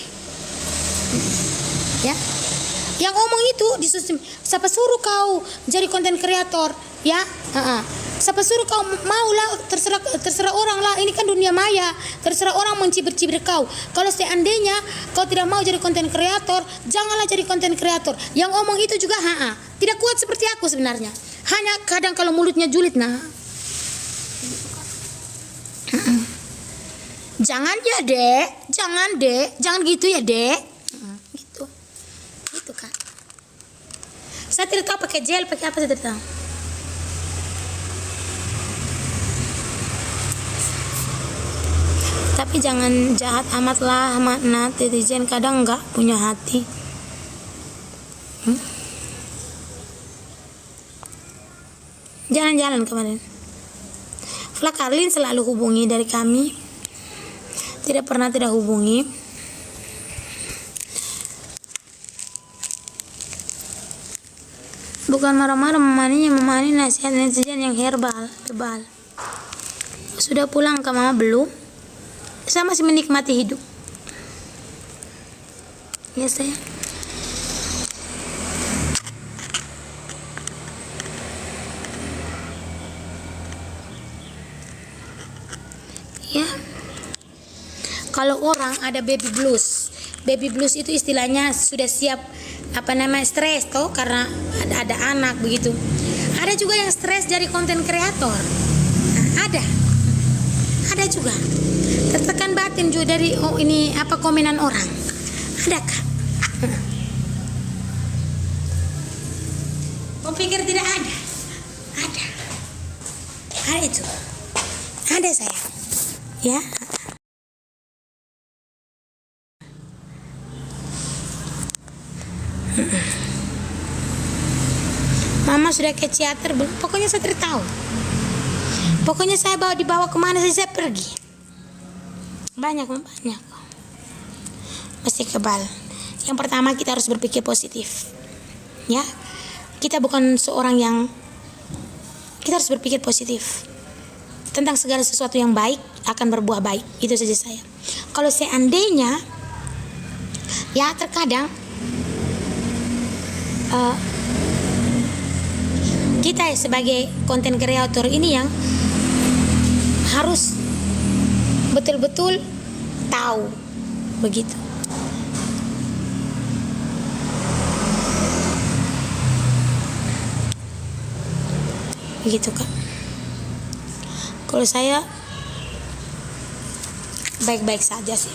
Ya. Yang ngomong itu siapa suruh kau jadi konten kreator, ya? Siapa suruh kau maulah, terserah orang lah. Ini kan dunia maya, terserah orang mencibir-cibir kau. Kalau seandainya kau tidak mau jadi konten kreator, janganlah jadi konten kreator. Yang ngomong itu juga tidak kuat seperti aku sebenarnya. Hanya kadang kalau mulutnya julid, nah. Jangan ya dek, jangan gitu ya dek. Gitu kan. Saya tidak tahu pakai gel, pakai apa saya tidak tahu. Tapi jangan jahat amat lah, netizen kadang enggak punya hati. Jalan-jalan kemarin. Fla Karlin selalu hubungi dari kami. Tidak pernah tidak hubungi. Bukan marah-marah, memani nasihat netizen yang herbal, tebal. Sudah pulang ke mama belum? Saya masih menikmati hidup. Ya saya. Ya. Kalau orang ada baby blues. Baby blues itu istilahnya sudah siap stres toh karena ada anak begitu. Ada juga yang stres jadi konten kreator. Nah, ada juga tertekan batin juga dari komenan orang. Adakah? Kau pikir tidak ada? Ada itu. Ada saya. Ya. Mama sudah ke teater belum? Pokoknya saya tidak tahu. Pokoknya saya dibawa kemana saja saya pergi. Banyak. Mesti kebal. Yang pertama kita harus berpikir positif. Ya. Kita bukan seorang yang kita harus berpikir positif. Tentang segala sesuatu yang baik akan berbuah baik. Itu saja saya. Kalau seandainya ya terkadang kita sebagai konten kreator ini yang harus betul-betul tahu begitu. Begitu Kak. Kalau saya baik-baik saja sih.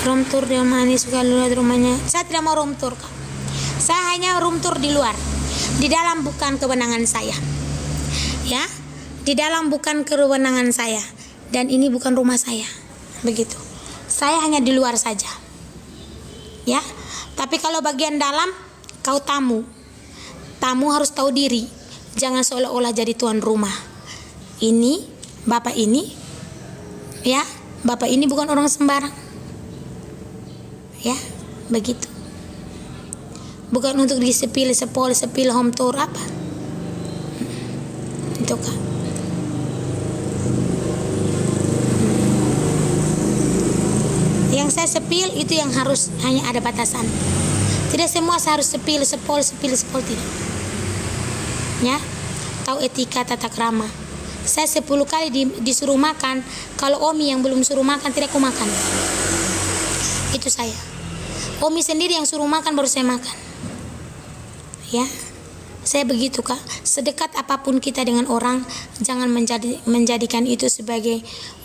Room tour di rumah ini suka lihat rumahnya. Saya tidak mau room tour Kak. Saya hanya room tour di luar. Di dalam bukan kewenangan saya. Ya, di dalam bukan kewenangan saya. Dan ini bukan rumah saya. Begitu. Saya hanya di luar saja. Ya. Tapi kalau bagian dalam kau tamu. Tamu harus tahu diri. Jangan seolah-olah jadi tuan rumah. Ini bapak ini ya, bapak ini bukan orang sembarang. Ya, begitu. Bukan untuk disepil home tour apa. Itu Kak. Yang saya sepil itu yang harus hanya ada batasan. Tidak semua saya harus sepil tidak. Ya, tahu etika tata krama. Saya 10 kali disuruh makan. Kalau Omi yang belum suruh makan tidak aku makan. Itu saya. Omi sendiri yang suruh makan baru saya makan. Ya. Saya begitu Kak. Sedekat apapun kita dengan orang, jangan menjadikan itu sebagai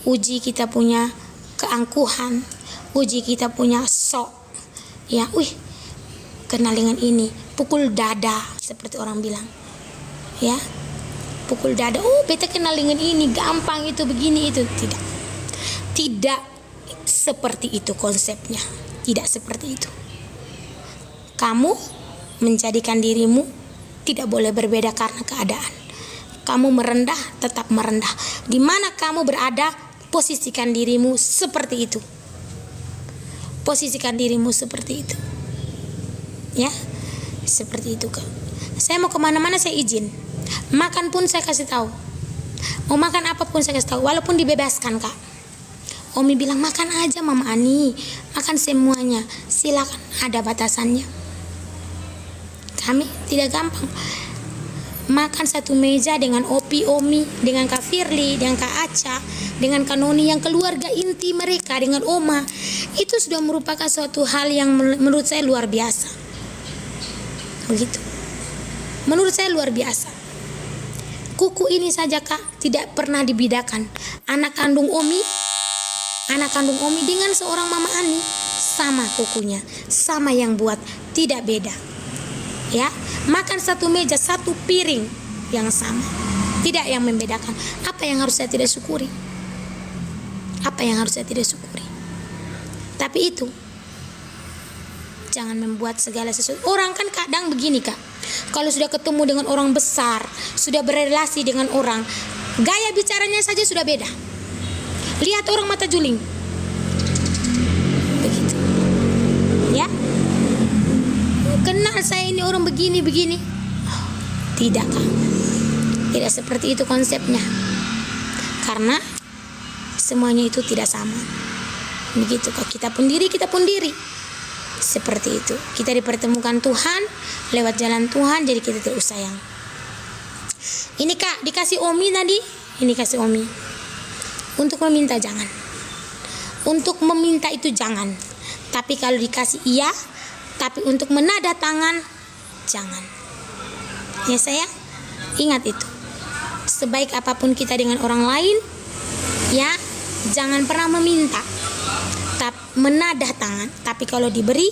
uji kita punya keangkuhan, uji kita punya sok. Ya, kenal dengan ini, pukul dada seperti orang bilang. Ya. Pukul dada, oh beta kenal dengan ini, gampang itu, begini itu. Tidak seperti itu konsepnya. Tidak seperti itu. Kamu menjadikan dirimu tidak boleh berbeda karena keadaan. Kamu merendah, tetap merendah. Di mana kamu berada, posisikan dirimu seperti itu. Posisikan dirimu seperti itu. Ya, seperti itu Kak. Saya mau kemana-mana saya izin. Makan pun saya kasih tahu. Mau makan apapun saya kasih tahu, walaupun dibebaskan Kak. Omi bilang makan aja Mama Ani, makan semuanya, silakan, ada batasannya. Kami tidak gampang. Makan satu meja dengan Omi, dengan Kak Firly, dengan Kak Aca, dengan Kak Noni yang keluarga inti mereka, dengan Oma. Itu sudah merupakan suatu hal yang menurut saya luar biasa. Begitu. Menurut saya luar biasa. Kuku ini saja Kak tidak pernah dibedakan. Anak kandung Omi dengan seorang Mama Ani sama kukunya, sama yang buat, tidak beda. Ya, makan satu meja, satu piring yang sama, tidak yang membedakan. Apa yang harus saya tidak syukuri? Apa yang harus saya tidak syukuri? Tapi itu jangan membuat segala sesuatu. Orang kan kadang begini Kak, kalau sudah ketemu dengan orang besar, sudah berrelasi dengan orang, gaya bicaranya saja sudah beda. Lihat orang mata juling. Begitu. Ya. Kenal saya ini orang begini. Tidak Kak. Tidak seperti itu konsepnya. Karena semuanya itu tidak sama. Begitu Kak. Kita pun diri. Seperti itu. Kita dipertemukan Tuhan, lewat jalan Tuhan, jadi kita terus sayang. Ini Kak, dikasih Omi tadi. Ini kasih Omi. Untuk meminta jangan. Untuk meminta itu jangan. Tapi kalau dikasih iya, tapi untuk menada tangan jangan. Ya sayang, ingat itu. Sebaik apapun kita dengan orang lain, ya, jangan pernah meminta. Menadah tangan, tapi kalau diberi,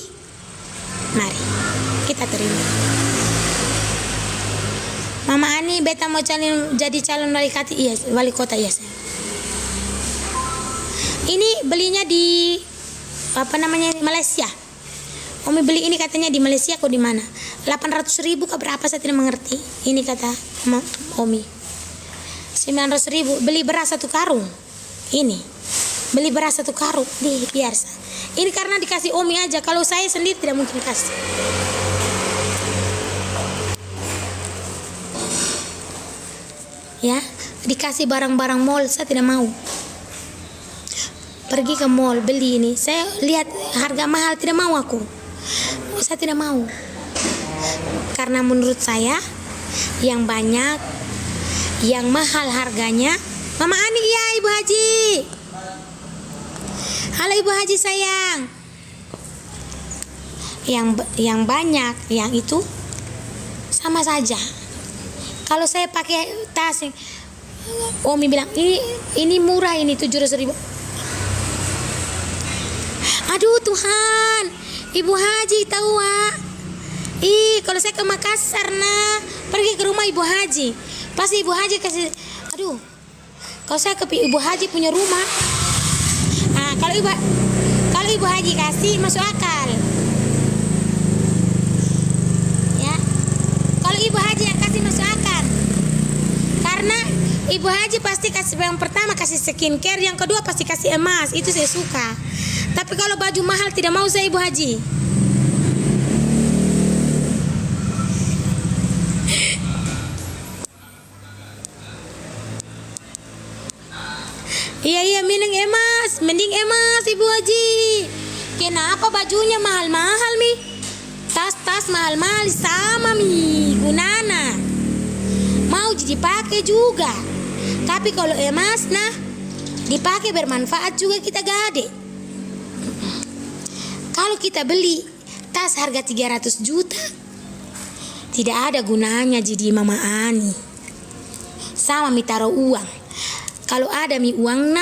mari kita terima. Mama Ani, beta mau jadi calon wali kota ya sayang. Ini belinya di Malaysia. Omi beli ini katanya di Malaysia kok di mana? 800.000 ke berapa saya tidak mengerti. Ini kata Omi. 900.000 beli beras 1 karung. Ini. Beli beras 1 karung di biasa. Ini karena dikasih Omi aja. Kalau saya sendiri tidak mungkin kasih. Ya, dikasih barang-barang mall saya tidak mau. Pergi ke mall beli ini, saya lihat harga mahal tidak mau aku. Saya tidak mau. Karena menurut saya yang banyak, yang mahal harganya. Mama Ani, iya Ibu Haji. Halo Ibu Haji sayang. Yang banyak, yang itu sama saja. Kalau saya pakai tas, Omi bilang ini murah, ini 700.000. Aduh Tuhan, Ibu Haji tahu Wak. Kalau saya ke Makassar pergi ke rumah Ibu Haji, pasti Ibu Haji kasih. Aduh, kalau saya ke Ibu Haji punya rumah, kalau Ibu Haji kasih masuk akal. Ya, kalau Ibu Haji yang kasih masuk akal, karena Ibu Haji pasti kasih yang pertama kasih skincare, yang kedua pasti kasih emas, itu saya suka. Tapi kalau baju mahal tidak mau saya Ibu Haji. Iya mending emas Ibu Haji. Kenapa bajunya mahal-mahal mi? Tas-tas mahal-mahal sama mi gunana. Mau dipakai juga. Tapi kalau emas dipakai bermanfaat juga kita gade. Kalau kita beli tas harga 300 juta, tidak ada gunanya jadi Mama Ani. Sama mi taruh uang. Kalau ada mi uang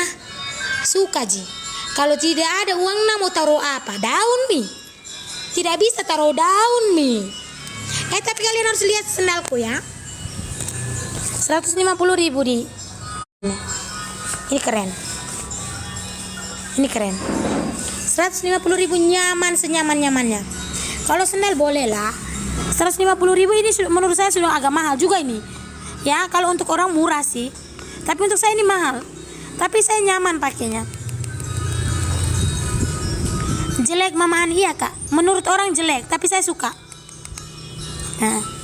suka ji. Kalau tidak ada uang mau taruh apa? Daun mi. Tidak bisa taruh daun nih. Tapi kalian harus lihat sendalku ya. 150.000 di. Ini keren. Ini keren. 150.000 nyaman senyaman-nyamannya. Kalau sendal boleh lah. 150.000 ini menurut saya sudah agak mahal juga ini. Ya, kalau untuk orang murah sih. Tapi untuk saya ini mahal. Tapi saya nyaman pakainya. Jelek Mama Ani, iya Kak. Menurut orang jelek, tapi saya suka. Nah.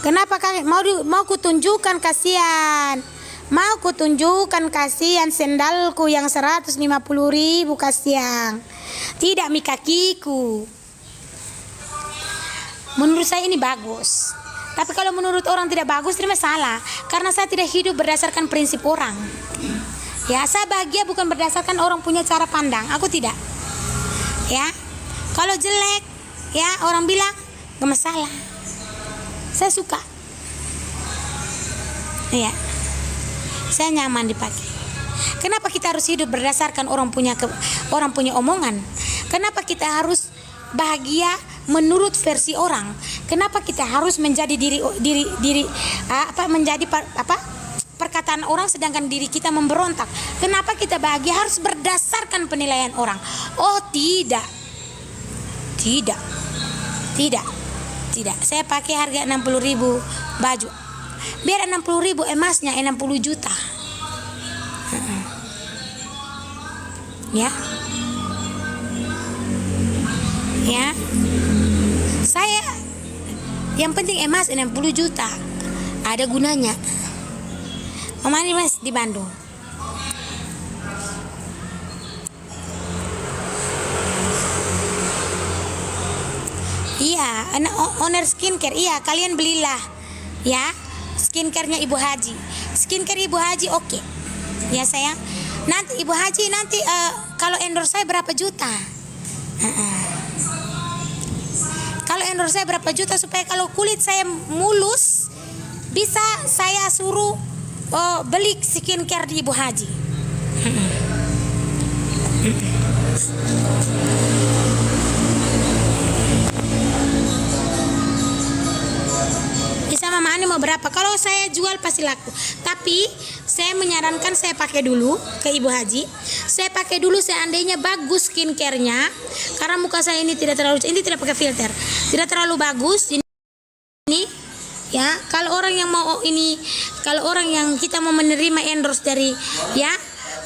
Kenapa Kak? Mau kutunjukkan kasihan. Mau kutunjukkan kasihan sendalku yang 150.000 kasihan. Tidak mi kakiku. Menurut saya ini bagus. Tapi kalau menurut orang tidak bagus, tidak masalah. Karena saya tidak hidup berdasarkan prinsip orang. Ya, saya bahagia bukan berdasarkan orang punya cara pandang. Aku tidak. Ya, kalau jelek, ya orang bilang gak masalah. Saya suka. Iya. Saya nyaman dipakai. Kenapa kita harus hidup berdasarkan orang punya omongan? Kenapa kita harus bahagia menurut versi orang? Kenapa kita harus menjadi perkataan orang sedangkan diri kita memberontak? Kenapa kita bahagia harus berdasarkan penilaian orang? Oh, tidak. Tidak. Saya pakai harga 60.000 baju. Biar 60.000 emasnya 60 juta. Ya. Ya. Saya yang penting emas 60 juta. Ada gunanya. Mama ini Mas di Bandung. Iya, owner skincare. Iya, kalian belilah. Ya, skincarenya Ibu Haji. Skincare Ibu Haji oke. Ya sayang. Nanti Ibu Haji kalau endorse saya berapa juta? Kalau endorse saya berapa juta supaya kalau kulit saya mulus bisa saya suruh beli skincare di Ibu Haji. Mama Ani mau berapa? Kalau saya jual pasti laku. Tapi saya menyarankan saya pakai dulu ke Ibu Haji. Saya pakai dulu seandainya bagus skincarenya. Karena muka saya ini tidak pakai filter. Tidak terlalu bagus ini. Ya, kalau orang yang kita mau menerima endorse dari ya,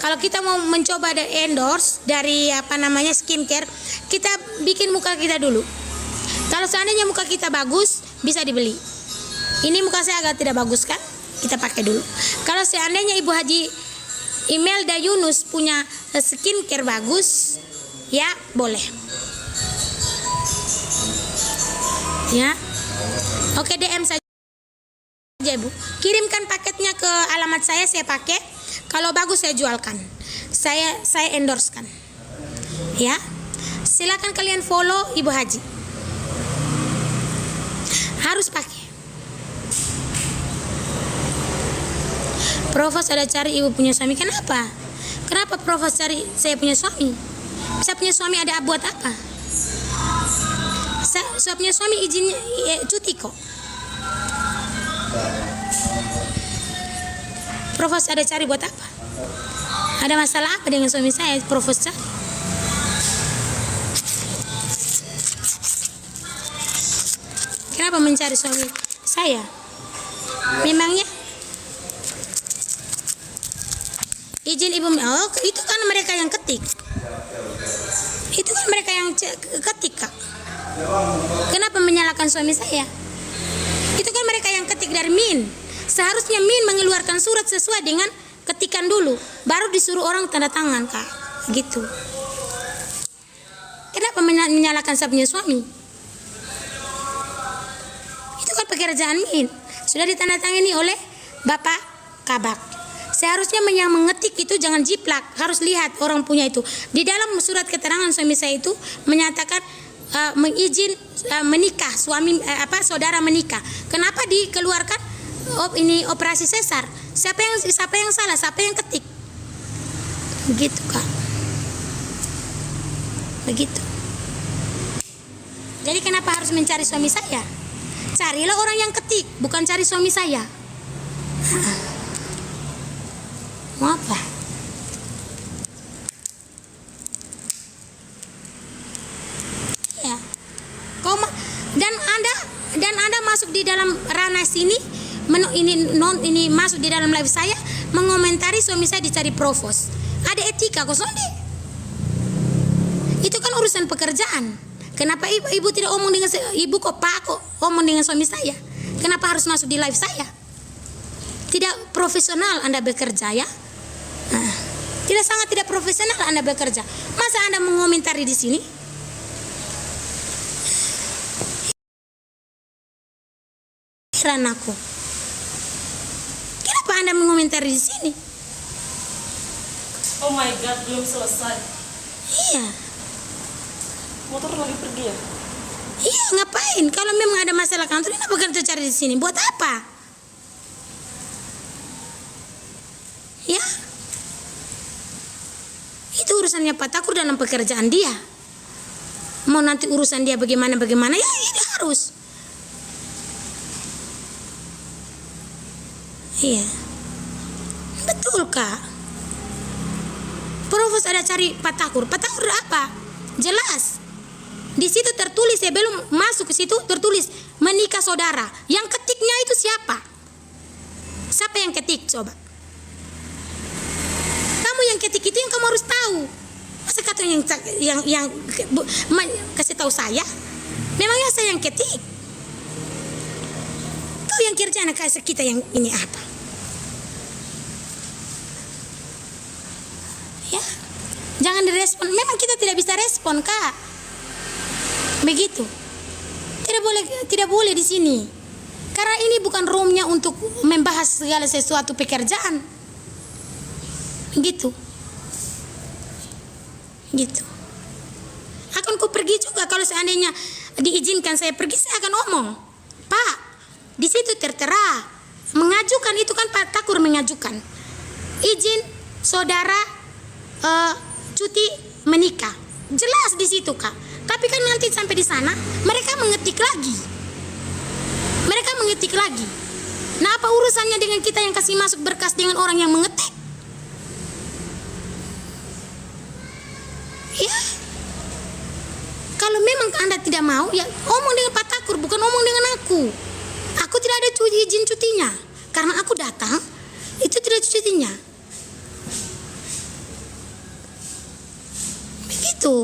kalau kita mau mencoba endorse dari skincare, kita bikin muka kita dulu. Kalau seandainya muka kita bagus, bisa dibeli. Ini muka saya agak tidak bagus kan? Kita pakai dulu. Kalau seandainya Ibu Haji Imelda Yunus punya skincare bagus, ya boleh. Ya. Oke, DM saja Ibu. Kirimkan paketnya ke alamat saya pakai. Kalau bagus saya jualkan. Saya endorsekan. Ya. Silakan kalian follow Ibu Haji. Harus pakai. Provos ada cari ibu punya suami. Kenapa? Kenapa Provos cari saya punya suami? Saya punya suami ada buat apa? Saya punya suami izinnya cuti kok. Provos ada cari buat apa? Ada masalah apa dengan suami saya? Provos cari. Kenapa mencari suami saya? Memangnya izin ibu, itu kan mereka yang ketik. Itu kan mereka yang ketik Kak. Kenapa menyalahkan suami saya? Itu kan mereka yang ketik dari Min. Seharusnya Min mengeluarkan surat sesuai dengan ketikan dulu, baru disuruh orang tanda tangan Kak. Gitu. Kenapa menyalahkan saya punya suami? Itu kan pekerjaan ini sudah ditandatangani oleh Bapak Kabak. Seharusnya yang mengetik itu jangan jiplak, harus lihat orang punya itu. Di dalam surat keterangan suami saya itu menyatakan mengizin menikah, saudara menikah. Kenapa dikeluarkan ini operasi sesar? Siapa yang salah? Siapa yang ketik? Begitu, Kak. Begitu. Jadi kenapa harus mencari suami saya? Carilah orang yang ketik, bukan cari suami saya. Mau apa? Ya. Dan Anda masuk di dalam ranah sini, ini masuk di dalam live saya mengomentari suami saya dicari provos. Ada etika kok, Sonde? Itu kan urusan pekerjaan. Kenapa ibu tidak omong dengan ibu kok Pak kok omong dengan suami saya? Kenapa harus masuk di live saya? Tidak profesional Anda bekerja ya? Sangat tidak profesional Anda bekerja. Masa Anda mengomentari di sini? Heran aku. Kenapa Anda mengomentari di sini? Oh my god, belum selesai. Iya. Motor lagi pergi ya? Iya, ngapain? Kalau memang ada masalah kantor, kenapa kalian cari di sini? Buat apa? Ya. Itu urusannya Pak Takur dalam pekerjaan dia. Mau nanti urusan dia bagaimana ya ini harus. Iya. Betul, Kak. Provos ada cari Pak Takur. Pak Takur apa? Jelas. Di situ tertulis, saya belum masuk ke situ, tertulis menikah saudara. Yang ketiknya itu siapa? Siapa yang ketik coba? Kamu yang ketik itu yang kamu harus tahu. Masa kata yang kasih tahu saya? Memangnya saya yang ketik? Kau yang kerja anak kasih kita yang ini apa? Ya, jangan direspon. Memang kita tidak bisa respon, Kak. Begitu. Tidak boleh di sini. Karena ini bukan roomnya untuk membahas segala sesuatu pekerjaan. Gitu. Akan ku pergi juga kalau seandainya diizinkan saya pergi, saya akan ngomong, Pak, di situ tertera mengajukan itu kan Pak Takur mengajukan izin saudara cuti menikah. Jelas di situ, Kak. Tapi kan nanti sampai di sana mereka mengetik lagi. Nah, apa urusannya dengan kita yang kasih masuk berkas dengan orang yang mengetik? Ya. Kalau memang Anda tidak mau, ya omong dengan Pak Takur, bukan omong dengan aku. Aku tidak ada izin cutinya. Karena aku datang, itu tidak cutinya. Begitu,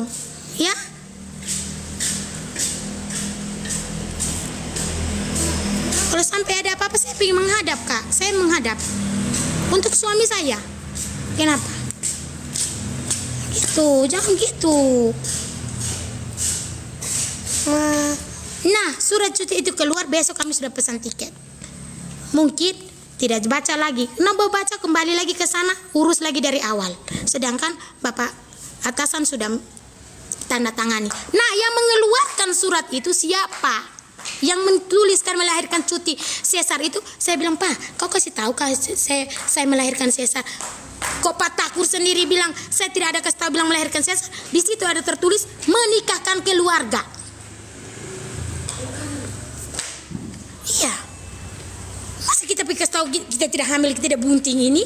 ya. Kalau sampai ada apa-apa, saya ingin menghadap, Kak. Saya menghadap untuk suami saya. Kenapa? Gitu, jangan gitu. Nah, surat cuti itu keluar, besok kami sudah pesan tiket. Mungkin tidak baca lagi. Nah, baca kembali lagi ke sana, urus lagi dari awal. Sedangkan Bapak atasan sudah tanda tangani. Nah, yang mengeluarkan surat itu siapa? Yang menuliskan melahirkan cuti sesar itu, saya bilang, Pak, kau kasih tahu kah saya melahirkan sesar? Kok Pak Takur sendiri bilang saya tidak ada kasih tahu bilang melahirkan sesar? Di situ ada tertulis menikahkan keluarga. Iya. Masa kita pikir tahu kita tidak hamil, kita tidak bunting ini?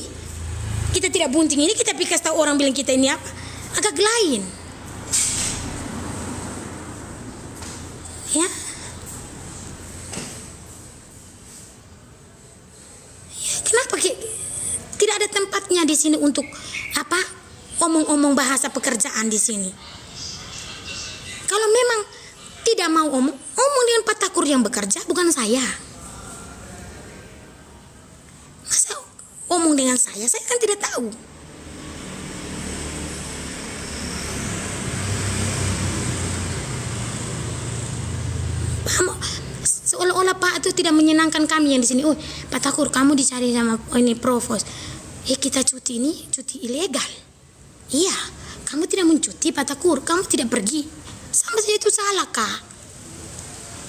Kita tidak bunting ini, kita pikir tahu orang bilang kita ini apa? Agak lain. Ya. Kenapa tidak ada tempatnya di sini untuk apa? Omong-omong bahasa pekerjaan di sini. Kalau memang tidak mau omong dengan Pak Takur yang bekerja, bukan saya. Masa omong dengan saya kan tidak tahu. Paham? Seolah-olah Pak itu tidak menyenangkan kami yang di sini. Oh, Pak Takur, kamu dicari sama ini provos. Kita cuti ini cuti ilegal. Iya, kamu tidak mencuti Pak Takur, kamu tidak pergi. Sama saja itu salah, Kak.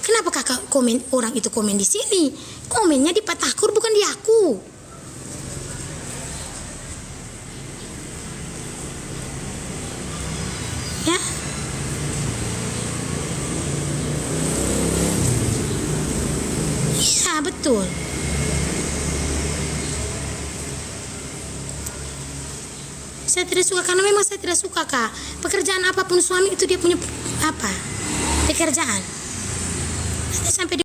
Kenapa Kakak komen orang itu komen di sini? Komennya di Pak Takur bukan di aku. Ya. Iya, betul. Saya tidak suka karena memang saya tidak suka, Kak. Pekerjaan apapun suami itu dia punya apa? Pekerjaan. Nanti sampai